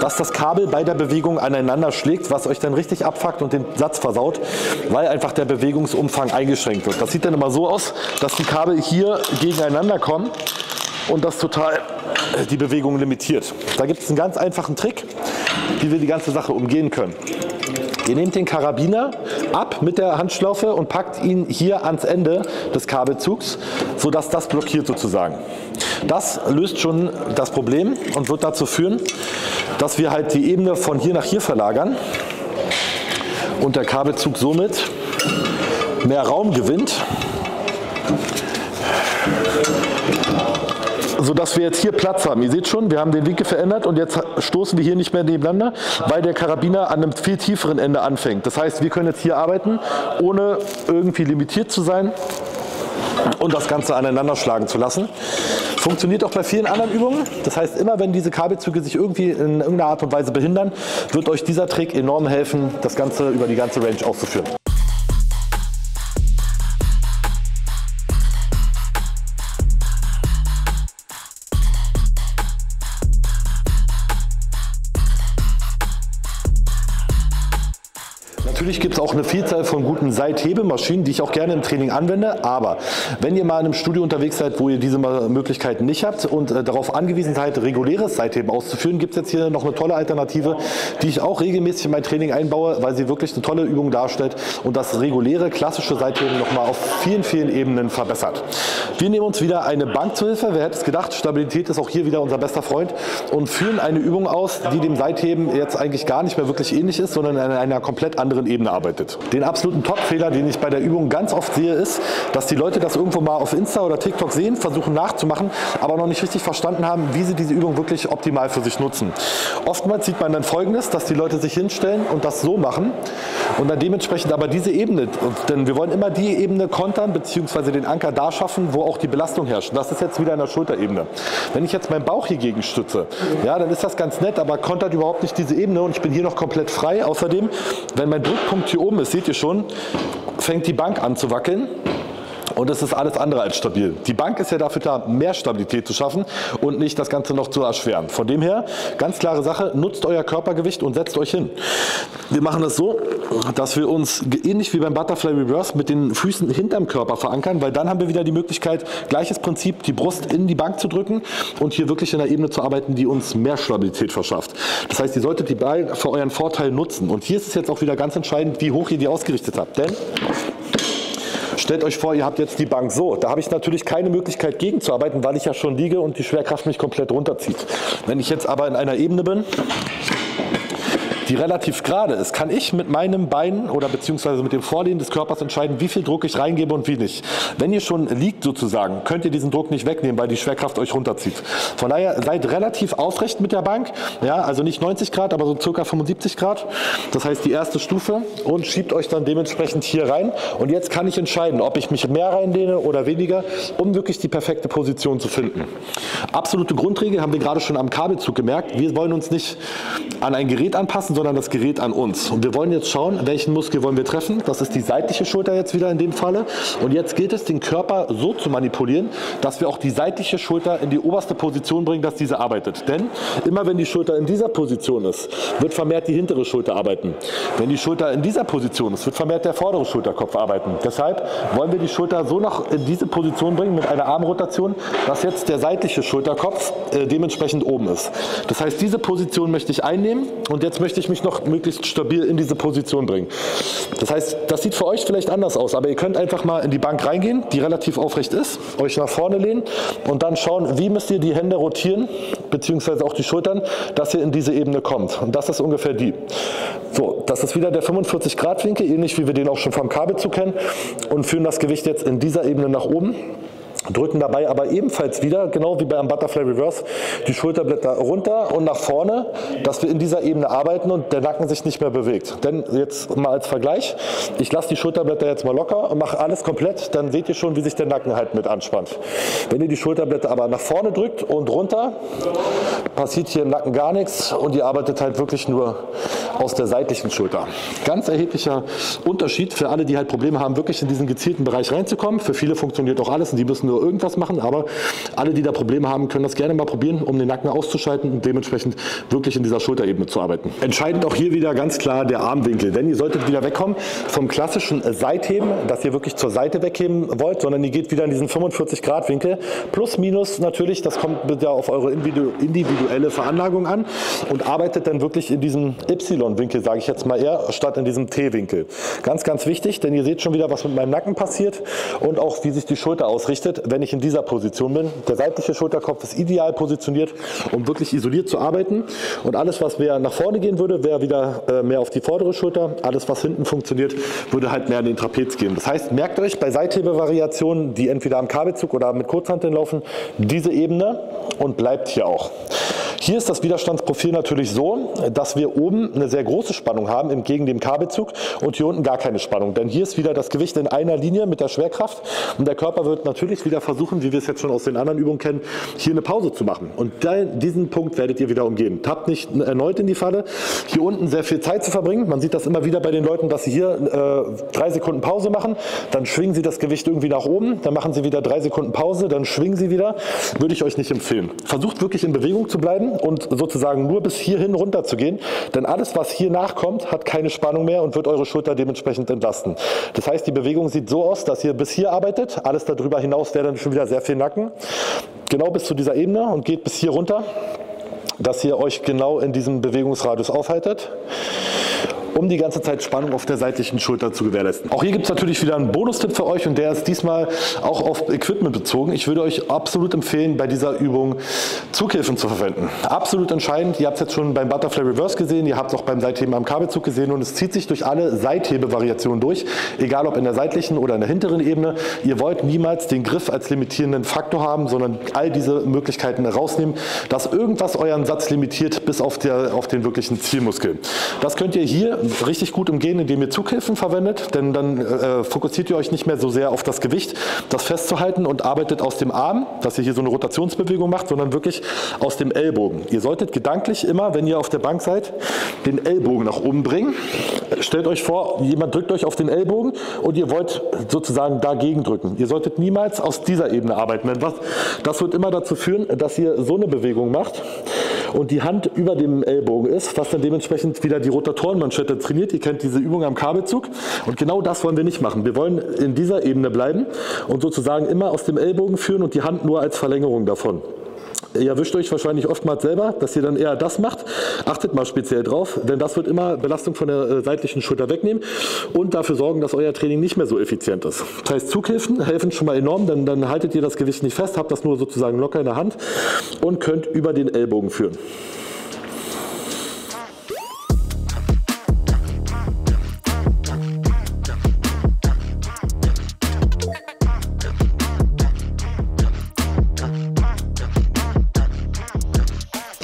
dass das Kabel bei der Bewegung aneinander schlägt, was euch dann richtig abfuckt und den Satz versaut, weil einfach der Bewegungsumfang eingeschränkt wird. Das sieht dann immer so aus, dass die Kabel hier gegeneinander kommen und das total die Bewegung limitiert. Da gibt es einen ganz einfachen Trick, wie wir die ganze Sache umgehen können. Ihr nehmt den Karabiner ab mit der Handschlaufe und packt ihn hier ans Ende des Kabelzugs, sodass das blockiert sozusagen. Das löst schon das Problem und wird dazu führen, dass wir halt die Ebene von hier nach hier verlagern und der Kabelzug somit mehr Raum gewinnt, sodass wir jetzt hier Platz haben. Ihr seht schon, wir haben den Winkel verändert und jetzt stoßen wir hier nicht mehr nebeneinander, weil der Karabiner an einem viel tieferen Ende anfängt. Das heißt, wir können jetzt hier arbeiten, ohne irgendwie limitiert zu sein und das Ganze aneinander schlagen zu lassen. Funktioniert auch bei vielen anderen Übungen. Das heißt, immer wenn diese Kabelzüge sich irgendwie in irgendeiner Art und Weise behindern, wird euch dieser Trick enorm helfen, das Ganze über die ganze Range auszuführen. Natürlich gibt es auch eine Vielzahl von guten Seithebemaschinen, die ich auch gerne im Training anwende, aber wenn ihr mal in einem Studio unterwegs seid, wo ihr diese Möglichkeiten nicht habt und darauf angewiesen seid, reguläres Seitheben auszuführen, gibt es jetzt hier noch eine tolle Alternative, die ich auch regelmäßig in mein Training einbaue, weil sie wirklich eine tolle Übung darstellt und das reguläre, klassische Seitheben nochmal auf vielen, vielen Ebenen verbessert. Wir nehmen uns wieder eine Bank zur Hilfe, wer hätte es gedacht, Stabilität ist auch hier wieder unser bester Freund, und führen eine Übung aus, die dem Seitheben jetzt eigentlich gar nicht mehr wirklich ähnlich ist, sondern in einer komplett anderen Ebene Ebene arbeitet. Den absoluten Top-Fehler, den ich bei der Übung ganz oft sehe, ist, dass die Leute das irgendwo mal auf Insta oder TikTok sehen, versuchen nachzumachen, aber noch nicht richtig verstanden haben, wie sie diese Übung wirklich optimal für sich nutzen. Oftmals sieht man dann Folgendes, dass die Leute sich hinstellen und das so machen und dann dementsprechend aber diese Ebene, denn wir wollen immer die Ebene kontern bzw. den Anker da schaffen, wo auch die Belastung herrscht. Das ist jetzt wieder in der Schulterebene. Wenn ich jetzt meinen Bauch hier gegen stütze, ja, dann ist das ganz nett, aber kontert überhaupt nicht diese Ebene und ich bin hier noch komplett frei. Außerdem, wenn mein Druckpunkt hier oben ist, seht ihr schon, fängt die Bank an zu wackeln. Und es ist alles andere als stabil. Die Bank ist ja dafür da, mehr Stabilität zu schaffen und nicht das Ganze noch zu erschweren. Von dem her, ganz klare Sache, nutzt euer Körpergewicht und setzt euch hin. Wir machen das so, dass wir uns ähnlich wie beim Butterfly Reverse mit den Füßen hinterm Körper verankern, weil dann haben wir wieder die Möglichkeit, gleiches Prinzip, die Brust in die Bank zu drücken und hier wirklich in einer Ebene zu arbeiten, die uns mehr Stabilität verschafft. Das heißt, ihr solltet die Beine für euren Vorteil nutzen. Und hier ist es jetzt auch wieder ganz entscheidend, wie hoch ihr die ausgerichtet habt. Denn stellt euch vor, ihr habt jetzt die Bank so. Da habe ich natürlich keine Möglichkeit gegenzuarbeiten, weil ich ja schon liege und die Schwerkraft mich komplett runterzieht. Wenn ich jetzt aber in einer Ebene bin, die relativ gerade ist, kann ich mit meinem Bein oder beziehungsweise mit dem Vorlehnen des Körpers entscheiden, wie viel Druck ich reingebe und wie nicht. Wenn ihr schon liegt sozusagen, könnt ihr diesen Druck nicht wegnehmen, weil die Schwerkraft euch runterzieht. Von daher seid relativ aufrecht mit der Bank, ja, also nicht 90 Grad, aber so circa 75 Grad. Das heißt die erste Stufe und schiebt euch dann dementsprechend hier rein. Und jetzt kann ich entscheiden, ob ich mich mehr reinlehne oder weniger, um wirklich die perfekte Position zu finden. Absolute Grundregel haben wir gerade schon am Kabelzug gemerkt. Wir wollen uns nicht an ein Gerät anpassen, sondern das Gerät an uns. Und wir wollen jetzt schauen, welchen Muskel wollen wir treffen. Das ist die seitliche Schulter jetzt wieder in dem Falle. Und jetzt gilt es, den Körper so zu manipulieren, dass wir auch die seitliche Schulter in die oberste Position bringen, dass diese arbeitet. Denn immer wenn die Schulter in dieser Position ist, wird vermehrt die hintere Schulter arbeiten. Wenn die Schulter in dieser Position ist, wird vermehrt der vordere Schulterkopf arbeiten. Deshalb wollen wir die Schulter so noch in diese Position bringen mit einer Armrotation, dass jetzt der seitliche Schulterkopf dementsprechend oben ist. Das heißt, diese Position möchte ich einnehmen und jetzt möchte ich mich noch möglichst stabil in diese Position bringen. Das heißt, das sieht für euch vielleicht anders aus, aber ihr könnt einfach mal in die Bank reingehen, die relativ aufrecht ist, euch nach vorne lehnen und dann schauen, wie müsst ihr die Hände rotieren, beziehungsweise auch die Schultern, dass ihr in diese Ebene kommt. Und das ist ungefähr die. So, das ist wieder der 45-Grad-Winkel, ähnlich wie wir den auch schon vom Kabelzug kennen, und führen das Gewicht jetzt in dieser Ebene nach oben. Drücken dabei aber ebenfalls wieder, genau wie beim Butterfly Reverse, die Schulterblätter runter und nach vorne, dass wir in dieser Ebene arbeiten und der Nacken sich nicht mehr bewegt. Denn jetzt mal als Vergleich, ich lasse die Schulterblätter jetzt mal locker und mache alles komplett, dann seht ihr schon, wie sich der Nacken halt mit anspannt. Wenn ihr die Schulterblätter aber nach vorne drückt und runter, passiert hier im Nacken gar nichts und ihr arbeitet halt wirklich nur aus der seitlichen Schulter. Ganz erheblicher Unterschied für alle, die halt Probleme haben, wirklich in diesen gezielten Bereich reinzukommen. Für viele funktioniert auch alles und die müssen nur irgendwas machen, aber alle, die da Probleme haben, können das gerne mal probieren, um den Nacken auszuschalten und dementsprechend wirklich in dieser Schulterebene zu arbeiten. Entscheidend auch hier wieder ganz klar der Armwinkel, denn ihr solltet wieder wegkommen vom klassischen Seitheben, dass ihr wirklich zur Seite wegheben wollt, sondern ihr geht wieder in diesen 45-Grad-Winkel, plus minus natürlich, das kommt ja auf eure individuelle Veranlagung an und arbeitet dann wirklich in diesem Y-Winkel, sage ich jetzt mal eher, statt in diesem T-Winkel. Ganz, ganz wichtig, denn ihr seht schon wieder, was mit meinem Nacken passiert und auch wie sich die Schulter ausrichtet, wenn ich in dieser Position bin. Der seitliche Schulterkopf ist ideal positioniert, um wirklich isoliert zu arbeiten. Und alles, was mehr nach vorne gehen würde, wäre wieder mehr auf die vordere Schulter. Alles, was hinten funktioniert, würde halt mehr an den Trapez gehen. Das heißt, merkt euch bei Seithebevariationen, die entweder am Kabelzug oder mit Kurzhanteln laufen, diese Ebene und bleibt hier auch. Hier ist das Widerstandsprofil natürlich so, dass wir oben eine sehr große Spannung haben, entgegen dem Kabelzug, und hier unten gar keine Spannung. Denn hier ist wieder das Gewicht in einer Linie mit der Schwerkraft und der Körper wird natürlich wieder versuchen, wie wir es jetzt schon aus den anderen Übungen kennen, hier eine Pause zu machen. Und diesen Punkt werdet ihr wieder umgehen. Tappt nicht erneut in die Falle, hier unten sehr viel Zeit zu verbringen. Man sieht das immer wieder bei den Leuten, dass sie hier 3 Sekunden Pause machen, dann schwingen sie das Gewicht irgendwie nach oben, dann machen sie wieder 3 Sekunden Pause, dann schwingen sie wieder. Würde ich euch nicht empfehlen. Versucht wirklich in Bewegung zu bleiben und sozusagen nur bis hierhin runter zu gehen, denn alles, was hier nachkommt, hat keine Spannung mehr und wird eure Schulter dementsprechend entlasten. Das heißt, die Bewegung sieht so aus, dass ihr bis hier arbeitet, alles darüber hinaus wäre dann schon wieder sehr viel Nacken, genau bis zu dieser Ebene und geht bis hier runter, dass ihr euch genau in diesem Bewegungsradius aufhaltet. um die ganze Zeit Spannung auf der seitlichen Schulter zu gewährleisten. Auch hier gibt es natürlich wieder einen Bonustipp für euch und der ist diesmal auch auf Equipment bezogen. Ich würde euch absolut empfehlen, bei dieser Übung Zughilfen zu verwenden. Absolut entscheidend. Ihr habt es jetzt schon beim Butterfly Reverse gesehen, ihr habt es auch beim Seitheben am Kabelzug gesehen und es zieht sich durch alle Seithebevariationen durch, egal ob in der seitlichen oder in der hinteren Ebene. Ihr wollt niemals den Griff als limitierenden Faktor haben, sondern all diese Möglichkeiten rausnehmen, dass irgendwas euren Satz limitiert bis auf den wirklichen Zielmuskel. Das könnt ihr hier richtig gut umgehen, indem ihr Zughilfen verwendet, denn dann fokussiert ihr euch nicht mehr so sehr auf das Gewicht, das festzuhalten und arbeitet aus dem Arm, dass ihr hier so eine Rotationsbewegung macht, sondern wirklich aus dem Ellbogen. Ihr solltet gedanklich immer, wenn ihr auf der Bank seid, den Ellbogen nach oben bringen. Stellt euch vor, jemand drückt euch auf den Ellbogen und ihr wollt sozusagen dagegen drücken. Ihr solltet niemals aus dieser Ebene arbeiten, denn das wird immer dazu führen, dass ihr so eine Bewegung macht und die Hand über dem Ellbogen ist, was dann dementsprechend wieder die Rotatorenmanschette trainiert. Ihr kennt diese Übung am Kabelzug und genau das wollen wir nicht machen. Wir wollen in dieser Ebene bleiben und sozusagen immer aus dem Ellbogen führen und die Hand nur als Verlängerung davon. Ihr erwischt euch wahrscheinlich oftmals selber, dass ihr dann eher das macht. Achtet mal speziell drauf, denn das wird immer Belastung von der seitlichen Schulter wegnehmen und dafür sorgen, dass euer Training nicht mehr so effizient ist. Das heißt, Zughilfen helfen schon mal enorm, denn dann haltet ihr das Gewicht nicht fest, habt das nur sozusagen locker in der Hand und könnt über den Ellbogen führen.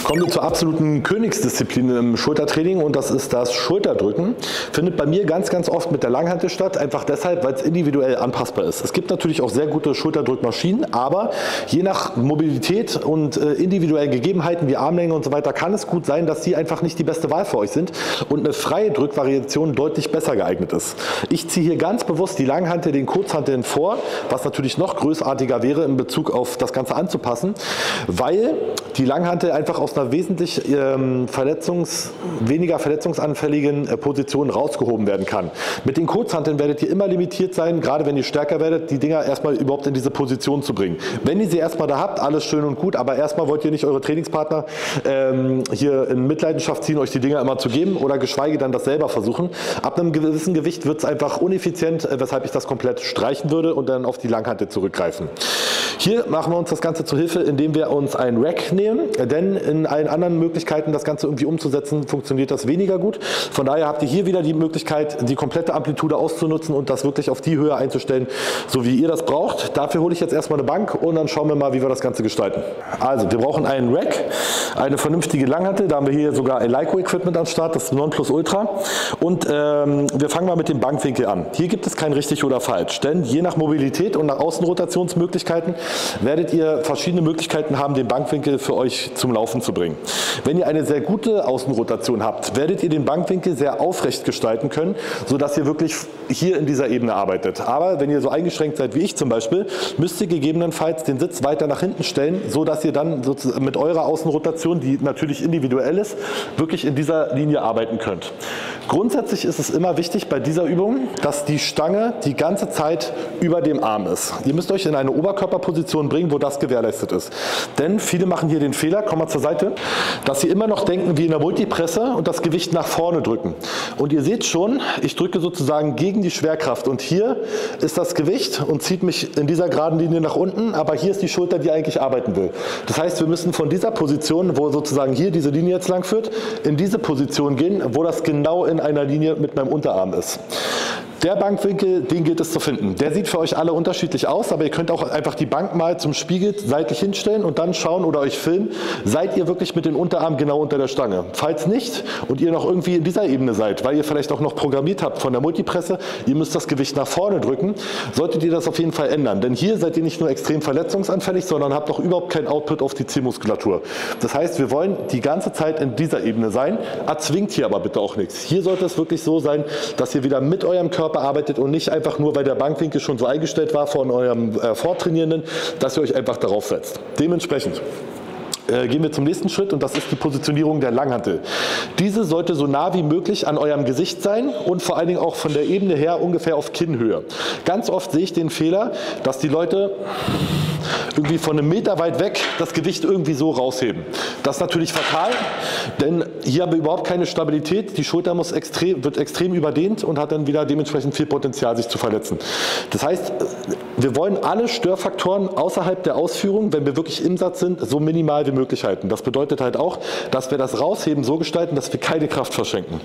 Kommen wir zur absoluten Königsdisziplin im Schultertraining und das ist das Schulterdrücken. Findet bei mir ganz, ganz oft mit der Langhantel statt, einfach deshalb, weil es individuell anpassbar ist. Es gibt natürlich auch sehr gute Schulterdrückmaschinen, aber je nach Mobilität und individuellen Gegebenheiten wie Armlänge und so weiter kann es gut sein, dass die einfach nicht die beste Wahl für euch sind und eine freie Drückvariation deutlich besser geeignet ist. Ich ziehe hier ganz bewusst die Langhantel den Kurzhanteln vor, was natürlich noch großartiger wäre in Bezug auf das Ganze anzupassen, weil die Langhantel einfach aus einer wesentlich weniger verletzungsanfälligen Position rausgehoben werden kann. Mit den Kurzhanteln werdet ihr immer limitiert sein, gerade wenn ihr stärker werdet, die Dinger erstmal überhaupt in diese Position zu bringen. Wenn ihr sie erstmal da habt, alles schön und gut, aber erstmal wollt ihr nicht eure Trainingspartner hier in Mitleidenschaft ziehen, euch die Dinger immer zu geben oder geschweige dann das selber versuchen. Ab einem gewissen Gewicht wird es einfach uneffizient, weshalb ich das komplett streichen würde und dann auf die Langhantel zurückgreifen. Hier machen wir uns das Ganze zu Hilfe, indem wir uns ein Rack nehmen, denn in allen anderen Möglichkeiten, das Ganze irgendwie umzusetzen, funktioniert das weniger gut. Von daher habt ihr hier wieder die Möglichkeit, die komplette Amplitude auszunutzen und das wirklich auf die Höhe einzustellen, so wie ihr das braucht. Dafür hole ich jetzt erstmal eine Bank und dann schauen wir mal, wie wir das Ganze gestalten. Also, wir brauchen einen Rack, eine vernünftige Langhantel, da haben wir hier sogar ein Lyco-Equipment am Start, das Nonplusultra. Und wir fangen mal mit dem Bankwinkel an. Hier gibt es kein richtig oder falsch, denn je nach Mobilität und nach Außenrotationsmöglichkeiten werdet ihr verschiedene Möglichkeiten haben, den Bankwinkel für euch zum Laufen zu bringen. Wenn ihr eine sehr gute Außenrotation habt, werdet ihr den Bankwinkel sehr aufrecht gestalten können, sodass ihr wirklich hier in dieser Ebene arbeitet. Aber wenn ihr so eingeschränkt seid wie ich zum Beispiel, müsst ihr gegebenenfalls den Sitz weiter nach hinten stellen, sodass ihr dann mit eurer Außenrotation, die natürlich individuell ist, wirklich in dieser Linie arbeiten könnt. Grundsätzlich ist es immer wichtig bei dieser Übung, dass die Stange die ganze Zeit über dem Arm ist. Ihr müsst euch in eine Oberkörperposition bringen, wo das gewährleistet ist. Denn viele machen hier den Fehler, komm mal zur Seite, dass sie immer noch denken wie in der Multipresse und das Gewicht nach vorne drücken. Und ihr seht schon, ich drücke sozusagen gegen die Schwerkraft und hier ist das Gewicht und zieht mich in dieser geraden Linie nach unten, aber hier ist die Schulter, die eigentlich arbeiten will. Das heißt, wir müssen von dieser Position, wo sozusagen hier diese Linie jetzt lang führt, in diese Position gehen, wo das genau in einer Linie mit meinem Unterarm ist. Der Bankwinkel, den gilt es zu finden. Der sieht für euch alle unterschiedlich aus, aber ihr könnt auch einfach die Bank mal zum Spiegel seitlich hinstellen und dann schauen oder euch filmen, seid ihr wirklich mit den Unterarmen genau unter der Stange. Falls nicht und ihr noch irgendwie in dieser Ebene seid, weil ihr vielleicht auch noch programmiert habt von der Multipresse, ihr müsst das Gewicht nach vorne drücken, solltet ihr das auf jeden Fall ändern. Denn hier seid ihr nicht nur extrem verletzungsanfällig, sondern habt auch überhaupt keinen Output auf die Zielmuskulatur. Das heißt, wir wollen die ganze Zeit in dieser Ebene sein, erzwingt hier aber bitte auch nichts. Hier sollte es wirklich so sein, dass ihr wieder mit eurem Körper arbeitet und nicht einfach nur, weil der Bankwinkel schon so eingestellt war von eurem Vortrainierenden, dass ihr euch einfach darauf setzt. Dementsprechend gehen wir zum nächsten Schritt und das ist die Positionierung der Langhantel. Diese sollte so nah wie möglich an eurem Gesicht sein und vor allen Dingen auch von der Ebene her ungefähr auf Kinnhöhe. Ganz oft sehe ich den Fehler, dass die Leute irgendwie von einem Meter weit weg das Gewicht irgendwie so rausheben. Das ist natürlich fatal, denn hier haben wir überhaupt keine Stabilität. Die Schulter wird extrem überdehnt und hat dann wieder dementsprechend viel Potenzial, sich zu verletzen. Das heißt, wir wollen alle Störfaktoren außerhalb der Ausführung, wenn wir wirklich im Satz sind, so minimal wie möglich halten. Das bedeutet halt auch, dass wir das Rausheben so gestalten, dass wir keine Kraft verschenken.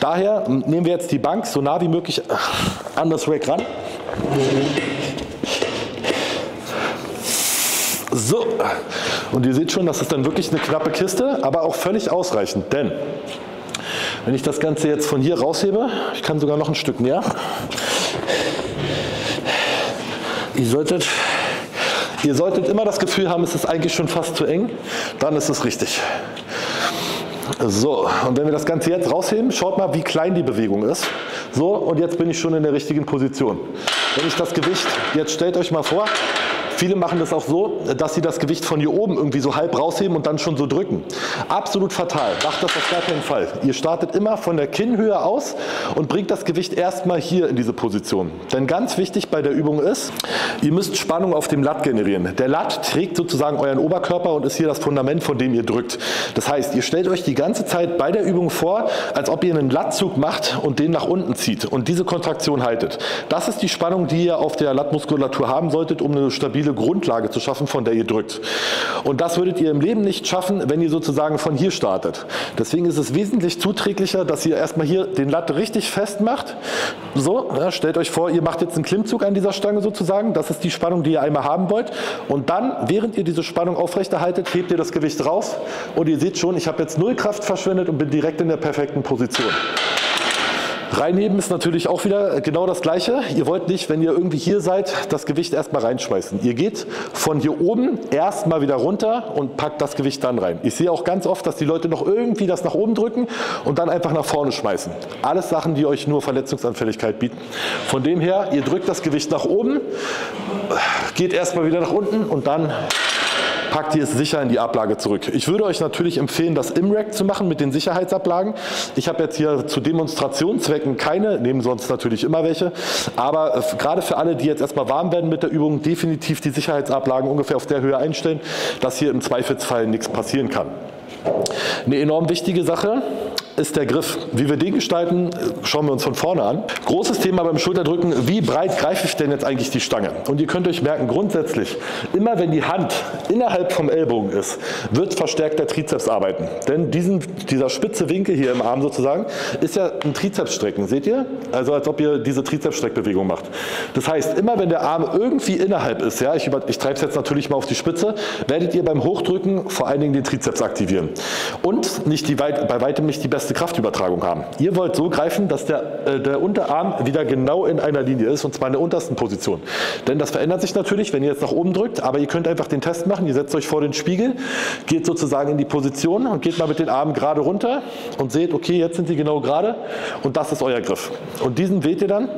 Daher nehmen wir jetzt die Bank so nah wie möglich an das Rack ran. So, und ihr seht schon, das ist dann wirklich eine knappe Kiste, aber auch völlig ausreichend, denn wenn ich das Ganze jetzt von hier raushebe, ich kann sogar noch ein Stück näher, ihr solltet immer das Gefühl haben, es ist eigentlich schon fast zu eng, dann ist es richtig. So, und wenn wir das Ganze jetzt rausheben, schaut mal, wie klein die Bewegung ist. So, und jetzt bin ich schon in der richtigen Position. Wenn ich das Gewicht, jetzt stellt euch mal vor, viele machen das auch so, dass sie das Gewicht von hier oben irgendwie so halb rausheben und dann schon so drücken. Absolut fatal. Macht das auf gar keinen Fall. Ihr startet immer von der Kinnhöhe aus und bringt das Gewicht erstmal hier in diese Position. Denn ganz wichtig bei der Übung ist, ihr müsst Spannung auf dem Lat generieren. Der Lat trägt sozusagen euren Oberkörper und ist hier das Fundament, von dem ihr drückt. Das heißt, ihr stellt euch die ganze Zeit bei der Übung vor, als ob ihr einen Latzug macht und den nach unten zieht und diese Kontraktion haltet. Das ist die Spannung, die ihr auf der Latmuskulatur haben solltet, um eine stabile Grundlage zu schaffen, von der ihr drückt. Und das würdet ihr im Leben nicht schaffen, wenn ihr sozusagen von hier startet. Deswegen ist es wesentlich zuträglicher, dass ihr erstmal hier den Lat richtig fest macht. So, ja, stellt euch vor, ihr macht jetzt einen Klimmzug an dieser Stange sozusagen. Das ist die Spannung, die ihr einmal haben wollt. Und dann, während ihr diese Spannung aufrechterhaltet, hebt ihr das Gewicht raus. Und ihr seht schon, ich habe jetzt 0 Kraft verschwendet und bin direkt in der perfekten Position. Reinheben ist natürlich auch wieder genau das Gleiche. Ihr wollt nicht, wenn ihr irgendwie hier seid, das Gewicht erstmal reinschmeißen. Ihr geht von hier oben erstmal wieder runter und packt das Gewicht dann rein. Ich sehe auch ganz oft, dass die Leute noch irgendwie das nach oben drücken und dann einfach nach vorne schmeißen. Alles Sachen, die euch nur Verletzungsanfälligkeit bieten. Von dem her, ihr drückt das Gewicht nach oben, geht erstmal wieder nach unten und dann packt ihr es sicher in die Ablage zurück. Ich würde euch natürlich empfehlen, das im Rack zu machen mit den Sicherheitsablagen. Ich habe jetzt hier zu Demonstrationszwecken keine, nehmen sonst natürlich immer welche, aber gerade für alle, die jetzt erstmal warm werden mit der Übung, definitiv die Sicherheitsablagen ungefähr auf der Höhe einstellen, dass hier im Zweifelsfall nichts passieren kann. Eine enorm wichtige Sache ist der Griff. Wie wir den gestalten, schauen wir uns von vorne an. Großes Thema beim Schulterdrücken, wie breit greife ich denn jetzt eigentlich die Stange? Und ihr könnt euch merken, grundsätzlich, immer wenn die Hand innerhalb vom Ellbogen ist, wird verstärkt der Trizeps arbeiten. Denn dieser spitze Winkel hier im Arm sozusagen, ist ja ein Trizepsstrecken, seht ihr? Also als ob ihr diese Trizepsstreckbewegung macht. Das heißt, immer wenn der Arm irgendwie innerhalb ist, ja, ich treibe es jetzt natürlich mal auf die Spitze, werdet ihr beim Hochdrücken vor allen Dingen den Trizeps aktivieren. Und bei weitem nicht die beste Kraftübertragung haben. Ihr wollt so greifen, dass der Unterarm wieder genau in einer Linie ist, und zwar in der untersten Position. Denn das verändert sich natürlich, wenn ihr jetzt nach oben drückt, aber ihr könnt einfach den Test machen. Ihr setzt euch vor den Spiegel, geht sozusagen in die Position und geht mal mit den Armen gerade runter und seht, okay, jetzt sind die genau gerade und das ist euer Griff. Und diesen wählt ihr dann,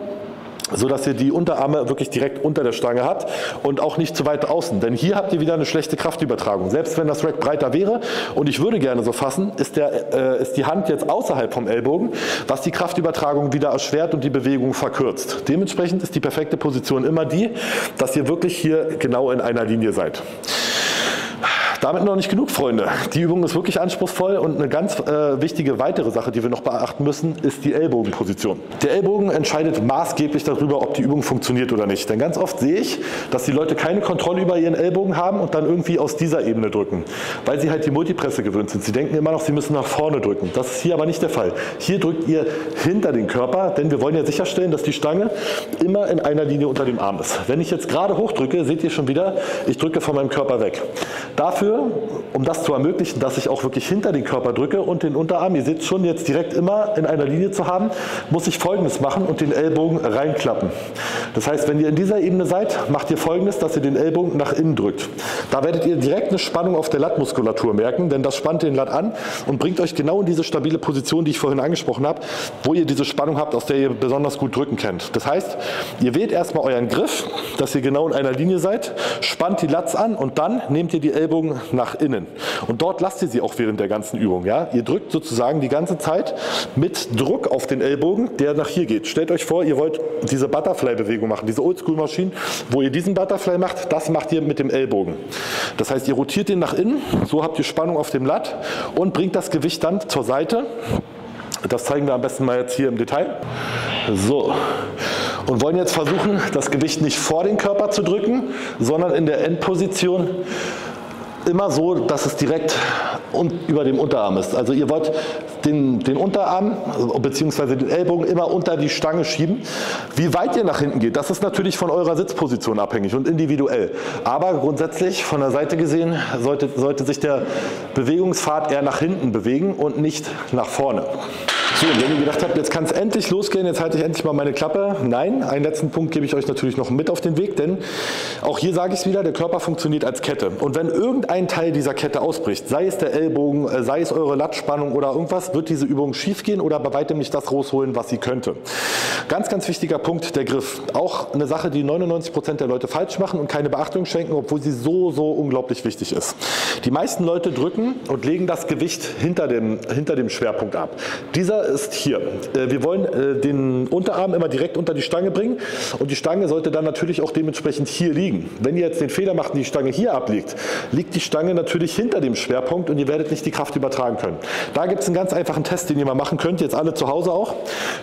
so dass ihr die Unterarme wirklich direkt unter der Stange habt und auch nicht zu weit außen. Denn hier habt ihr wieder eine schlechte Kraftübertragung. Selbst wenn das Rack breiter wäre, und ich würde gerne so fassen, ist die Hand jetzt außerhalb vom Ellbogen, was die Kraftübertragung wieder erschwert und die Bewegung verkürzt. Dementsprechend ist die perfekte Position immer die, dass ihr wirklich hier genau in einer Linie seid. Damit noch nicht genug, Freunde. Die Übung ist wirklich anspruchsvoll und eine ganz wichtige weitere Sache, die wir noch beachten müssen, ist die Ellbogenposition. Der Ellbogen entscheidet maßgeblich darüber, ob die Übung funktioniert oder nicht. Denn ganz oft sehe ich, dass die Leute keine Kontrolle über ihren Ellbogen haben und dann irgendwie aus dieser Ebene drücken, weil sie halt die Multipresse gewöhnt sind. Sie denken immer noch, sie müssen nach vorne drücken. Das ist hier aber nicht der Fall. Hier drückt ihr hinter den Körper, denn wir wollen ja sicherstellen, dass die Stange immer in einer Linie unter dem Arm ist. Wenn ich jetzt gerade hochdrücke, seht ihr schon wieder, ich drücke von meinem Körper weg. Dafür, um das zu ermöglichen, dass ich auch wirklich hinter den Körper drücke und den Unterarm, ihr seht schon, jetzt direkt immer in einer Linie zu haben, muss ich Folgendes machen und den Ellbogen reinklappen. Das heißt, wenn ihr in dieser Ebene seid, macht ihr Folgendes, dass ihr den Ellbogen nach innen drückt. Da werdet ihr direkt eine Spannung auf der Latmuskulatur merken, denn das spannt den Lat an und bringt euch genau in diese stabile Position, die ich vorhin angesprochen habe, wo ihr diese Spannung habt, aus der ihr besonders gut drücken könnt. Das heißt, ihr wählt erstmal euren Griff, dass ihr genau in einer Linie seid, spannt die Lats an und dann nehmt ihr die Ellbogen Ellbogen nach innen. Und dort lasst ihr sie auch während der ganzen Übung. Ja? Ihr drückt sozusagen die ganze Zeit mit Druck auf den Ellbogen, der nach hier geht. Stellt euch vor, ihr wollt diese Butterfly-Bewegung machen, diese Oldschool-Maschinen, wo ihr diesen Butterfly macht, das macht ihr mit dem Ellbogen. Das heißt, ihr rotiert den nach innen, so habt ihr Spannung auf dem Latt und bringt das Gewicht dann zur Seite. Das zeigen wir am besten mal jetzt hier im Detail. So. Und wollen jetzt versuchen, das Gewicht nicht vor den Körper zu drücken, sondern in der Endposition immer so, dass es direkt über dem Unterarm ist. Also ihr wollt den Unterarm bzw. den Ellbogen immer unter die Stange schieben. Wie weit ihr nach hinten geht, das ist natürlich von eurer Sitzposition abhängig und individuell. Aber grundsätzlich von der Seite gesehen sollte sich der Bewegungspfad eher nach hinten bewegen und nicht nach vorne. So, und wenn ihr gedacht habt, jetzt kann es endlich losgehen, jetzt halte ich endlich mal meine Klappe. Nein, einen letzten Punkt gebe ich euch natürlich noch mit auf den Weg, denn auch hier sage ich es wieder, der Körper funktioniert als Kette. Und wenn irgendein Teil dieser Kette ausbricht, sei es der Ellbogen, sei es eure Lattspannung oder irgendwas, wird diese Übung schief gehen oder bei weitem nicht das rausholen, was sie könnte. Ganz, ganz wichtiger Punkt, der Griff. Auch eine Sache, die 99% der Leute falsch machen und keine Beachtung schenken, obwohl sie so unglaublich wichtig ist. Die meisten Leute drücken und legen das Gewicht hinter dem Schwerpunkt ab. Dieser ist hier. Wir wollen den Unterarm immer direkt unter die Stange bringen und die Stange sollte dann natürlich auch dementsprechend hier liegen. Wenn ihr jetzt den Fehler macht und die Stange hier abliegt, liegt die Stange natürlich hinter dem Schwerpunkt und ihr werdet nicht die Kraft übertragen können. Da gibt es einen ganz einfachen Test, den ihr mal machen könnt, jetzt alle zu Hause auch.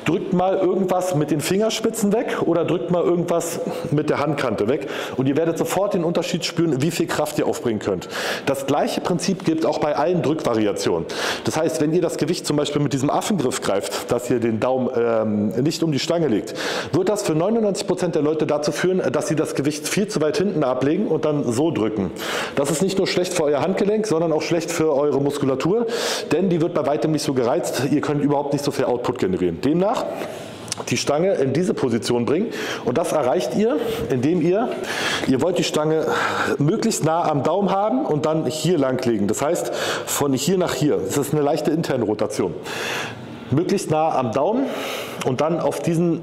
Drückt mal irgendwas mit den Fingerspitzen weg oder drückt mal irgendwas mit der Handkante weg und ihr werdet sofort den Unterschied spüren, wie viel Kraft ihr aufbringen könnt. Das gleiche Prinzip gilt auch bei allen Drückvariationen. Das heißt, wenn ihr das Gewicht zum Beispiel mit diesem Affengriff greift, dass ihr den Daumen nicht um die Stange legt, wird das für 99% der Leute dazu führen, dass sie das Gewicht viel zu weit hinten ablegen und dann so drücken. Das ist nicht nur schlecht für euer Handgelenk, sondern auch schlecht für eure Muskulatur, denn die wird bei weitem nicht so gereizt, ihr könnt überhaupt nicht so viel Output generieren. Demnach die Stange in diese Position bringen und das erreicht ihr, indem ihr wollt die Stange möglichst nah am Daumen haben und dann hier lang legen. Das heißt, von hier nach hier. Das ist eine leichte interne Rotation. Möglichst nah am Daumen und dann auf diesen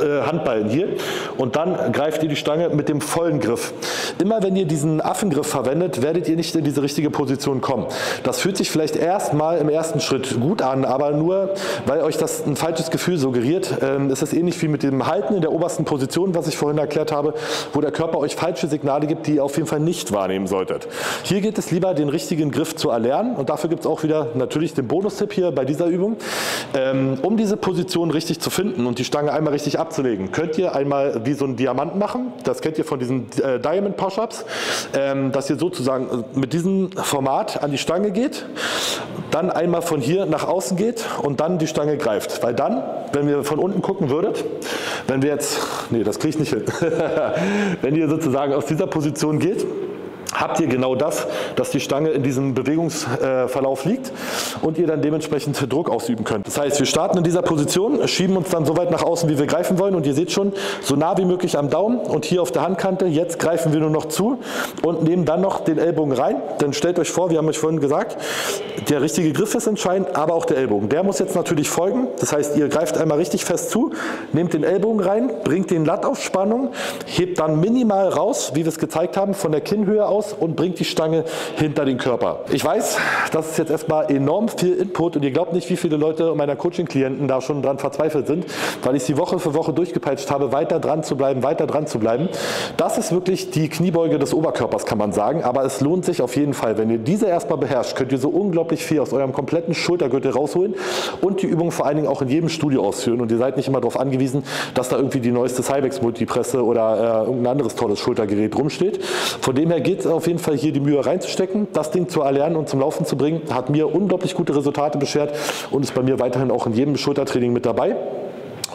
Handballen hier und dann greift ihr die Stange mit dem vollen Griff. Immer wenn ihr diesen Affengriff verwendet, werdet ihr nicht in diese richtige Position kommen. Das fühlt sich vielleicht erstmal im ersten Schritt gut an, aber nur, weil euch das ein falsches Gefühl suggeriert. Es ist ähnlich wie mit dem Halten in der obersten Position, was ich vorhin erklärt habe, wo der Körper euch falsche Signale gibt, die ihr auf jeden Fall nicht wahrnehmen solltet. Hier geht es lieber, den richtigen Griff zu erlernen und dafür gibt es auch wieder natürlich den Bonustipp hier bei dieser Übung. Um diese Position richtig zu finden und die Stange einmal richtig abzulegen, könnt ihr einmal wie so einen Diamant machen. Das kennt ihr von diesen Diamond Push-Ups, dass ihr sozusagen mit diesem Format an die Stange geht, dann einmal von hier nach außen geht und dann die Stange greift. Weil dann, wenn ihr von unten gucken würdet, wenn wir jetzt, nee, das kriege ich nicht hin, wenn ihr sozusagen aus dieser Position geht, habt ihr genau das, dass die Stange in diesem Bewegungsverlauf liegt und ihr dann dementsprechend Druck ausüben könnt. Das heißt, wir starten in dieser Position, schieben uns dann so weit nach außen, wie wir greifen wollen und ihr seht schon, so nah wie möglich am Daumen und hier auf der Handkante. Jetzt greifen wir nur noch zu und nehmen dann noch den Ellbogen rein. Dann stellt euch vor, wir haben euch vorhin gesagt, der richtige Griff ist entscheidend, aber auch der Ellbogen. Der muss jetzt natürlich folgen. Das heißt, ihr greift einmal richtig fest zu, nehmt den Ellbogen rein, bringt den Latt auf Spannung, hebt dann minimal raus, wie wir es gezeigt haben, von der Kinnhöhe aus und bringt die Stange hinter den Körper. Ich weiß, das ist jetzt erstmal enorm viel Input und ihr glaubt nicht, wie viele Leute meiner Coaching-Klienten da schon dran verzweifelt sind, weil ich sie Woche für Woche durchgepeitscht habe, weiter dran zu bleiben, weiter dran zu bleiben. Das ist wirklich die Kniebeuge des Oberkörpers, kann man sagen, aber es lohnt sich auf jeden Fall. Wenn ihr diese erstmal beherrscht, könnt ihr so unglaublich viel aus eurem kompletten Schultergürtel rausholen und die Übung vor allen Dingen auch in jedem Studio ausführen und ihr seid nicht immer darauf angewiesen, dass da irgendwie die neueste Cybex-Multipresse oder irgendein anderes tolles Schultergerät rumsteht. Von dem her geht es auf jeden Fall hier die Mühe reinzustecken, das Ding zu erlernen und zum Laufen zu bringen, hat mir unglaublich gute Resultate beschert und ist bei mir weiterhin auch in jedem Schultertraining mit dabei.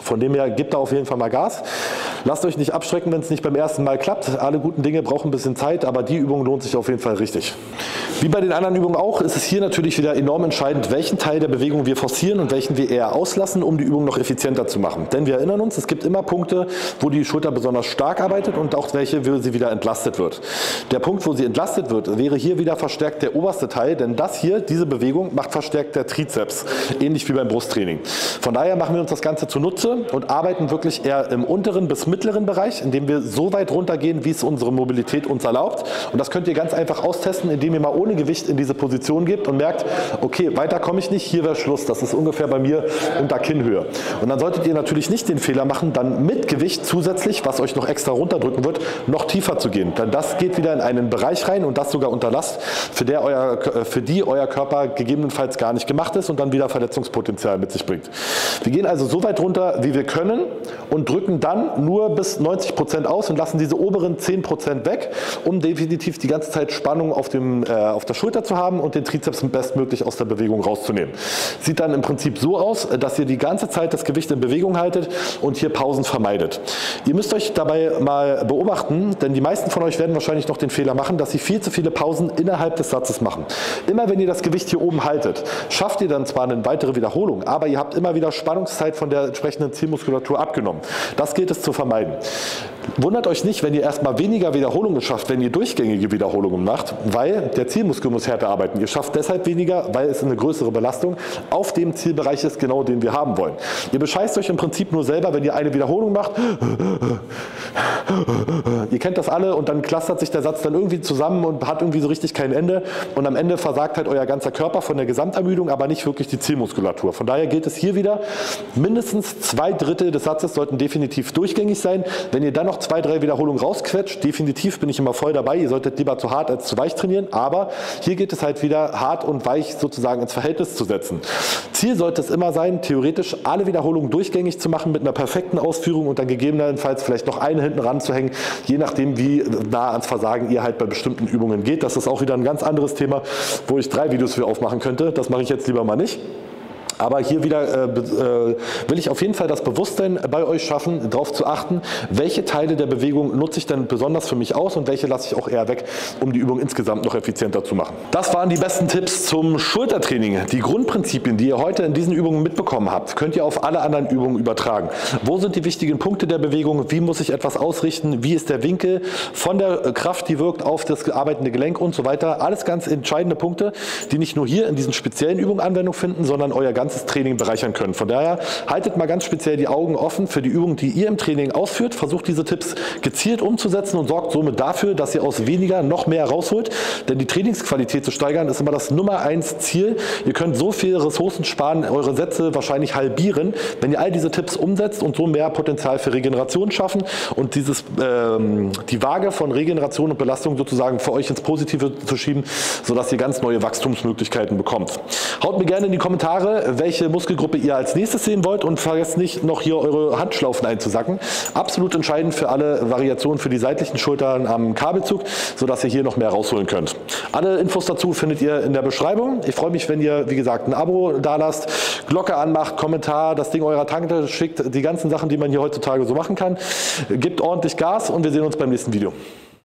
Von dem her gebt da auf jeden Fall mal Gas. Lasst euch nicht abschrecken, wenn es nicht beim ersten Mal klappt. Alle guten Dinge brauchen ein bisschen Zeit, aber die Übung lohnt sich auf jeden Fall richtig. Wie bei den anderen Übungen auch, ist es hier natürlich wieder enorm entscheidend, welchen Teil der Bewegung wir forcieren und welchen wir eher auslassen, um die Übung noch effizienter zu machen. Denn wir erinnern uns, es gibt immer Punkte, wo die Schulter besonders stark arbeitet und auch welche, wo sie wieder entlastet wird. Der Punkt, wo sie entlastet wird, wäre hier wieder verstärkt der oberste Teil, denn das hier, diese Bewegung, macht verstärkt der Trizeps, ähnlich wie beim Brusttraining. Von daher machen wir uns das Ganze zunutze und arbeiten wirklich eher im unteren bis mittleren Bereich, indem wir so weit runtergehen, wie es unsere Mobilität uns erlaubt. Und das könnt ihr ganz einfach austesten, indem ihr mal ohne Gewicht in diese Position gebt und merkt, okay, weiter komme ich nicht, hier wäre Schluss. Das ist ungefähr bei mir unter Kinnhöhe. Und dann solltet ihr natürlich nicht den Fehler machen, dann mit Gewicht zusätzlich, was euch noch extra runterdrücken wird, noch tiefer zu gehen. Denn das geht wieder in einen Bereich rein und das sogar unter Last, für die euer Körper gegebenenfalls gar nicht gemacht ist und dann wieder Verletzungspotenzial mit sich bringt. Wir gehen also so weit runter, wie wir können und drücken dann nur bis 90% aus und lassen diese oberen 10% weg, um definitiv die ganze Zeit Spannung auf der Schulter zu haben und den Trizeps bestmöglich aus der Bewegung rauszunehmen. Sieht dann im Prinzip so aus, dass ihr die ganze Zeit das Gewicht in Bewegung haltet und hier Pausen vermeidet. Ihr müsst euch dabei mal beobachten, denn die meisten von euch werden wahrscheinlich noch den Fehler machen, dass sie viel zu viele Pausen innerhalb des Satzes machen. Immer wenn ihr das Gewicht hier oben haltet, schafft ihr dann zwar eine weitere Wiederholung, aber ihr habt immer wieder Spannungszeit von der entsprechenden Zielmuskulatur abgenommen. Das gilt es zu vermeiden. Wundert euch nicht, wenn ihr erstmal weniger Wiederholungen schafft, wenn ihr durchgängige Wiederholungen macht, weil der Zielmuskel muss härter arbeiten. Ihr schafft deshalb weniger, weil es eine größere Belastung auf dem Zielbereich ist, genau den wir haben wollen. Ihr bescheißt euch im Prinzip nur selber, wenn ihr eine Wiederholung macht. Ihr kennt das alle und dann clustert sich der Satz dann irgendwie zusammen und hat irgendwie so richtig kein Ende und am Ende versagt halt euer ganzer Körper von der Gesamtermüdung, aber nicht wirklich die Zielmuskulatur. Von daher gilt es hier wieder, mindestens 2/3 des Satzes sollten definitiv durchgängig sein. Wenn ihr dann noch 2, 3 Wiederholungen rausquetscht, definitiv bin ich immer voll dabei. Ihr solltet lieber zu hart als zu weich trainieren, aber hier geht es halt wieder hart und weich sozusagen ins Verhältnis zu setzen. Ziel sollte es immer sein, theoretisch alle Wiederholungen durchgängig zu machen mit einer perfekten Ausführung und dann gegebenenfalls vielleicht noch eine hinten ranzuhängen, je nachdem wie nah ans Versagen ihr halt bei bestimmten Übungen geht. Das ist auch wieder ein ganz anderes Thema, wo ich 3 Videos für aufmachen könnte. Das mache ich jetzt lieber mal nicht. Aber hier wieder will ich auf jeden Fall das Bewusstsein bei euch schaffen, darauf zu achten, welche Teile der Bewegung nutze ich denn besonders für mich aus und welche lasse ich auch eher weg, um die Übung insgesamt noch effizienter zu machen. Das waren die besten Tipps zum Schultertraining. Die Grundprinzipien, die ihr heute in diesen Übungen mitbekommen habt, könnt ihr auf alle anderen Übungen übertragen. Wo sind die wichtigen Punkte der Bewegung? Wie muss ich etwas ausrichten? Wie ist der Winkel von der Kraft, die wirkt auf das arbeitende Gelenk und so weiter? Alles ganz entscheidende Punkte, die nicht nur hier in diesen speziellen Übungen Anwendung finden, sondern euer ganzes Training bereichern können. Von daher haltet mal ganz speziell die Augen offen für die Übungen, die ihr im Training ausführt. Versucht diese Tipps gezielt umzusetzen und sorgt somit dafür, dass ihr aus weniger noch mehr rausholt. Denn die Trainingsqualität zu steigern ist immer das Nummer 1 Ziel. Ihr könnt so viele Ressourcen sparen, eure Sätze wahrscheinlich halbieren, wenn ihr all diese Tipps umsetzt und so mehr Potenzial für Regeneration schaffen und die Waage von Regeneration und Belastung sozusagen für euch ins Positive zu schieben, sodass ihr ganz neue Wachstumsmöglichkeiten bekommt. Haut mir gerne in die Kommentare, welche Muskelgruppe ihr als nächstes sehen wollt und vergesst nicht, noch hier eure Handschlaufen einzusacken. Absolut entscheidend für alle Variationen für die seitlichen Schultern am Kabelzug, sodass ihr hier noch mehr rausholen könnt. Alle Infos dazu findet ihr in der Beschreibung. Ich freue mich, wenn ihr, wie gesagt, ein Abo da lasst, Glocke anmacht, Kommentar, das Ding eurer Tante schickt, die ganzen Sachen, die man hier heutzutage so machen kann. Gebt ordentlich Gas und wir sehen uns beim nächsten Video.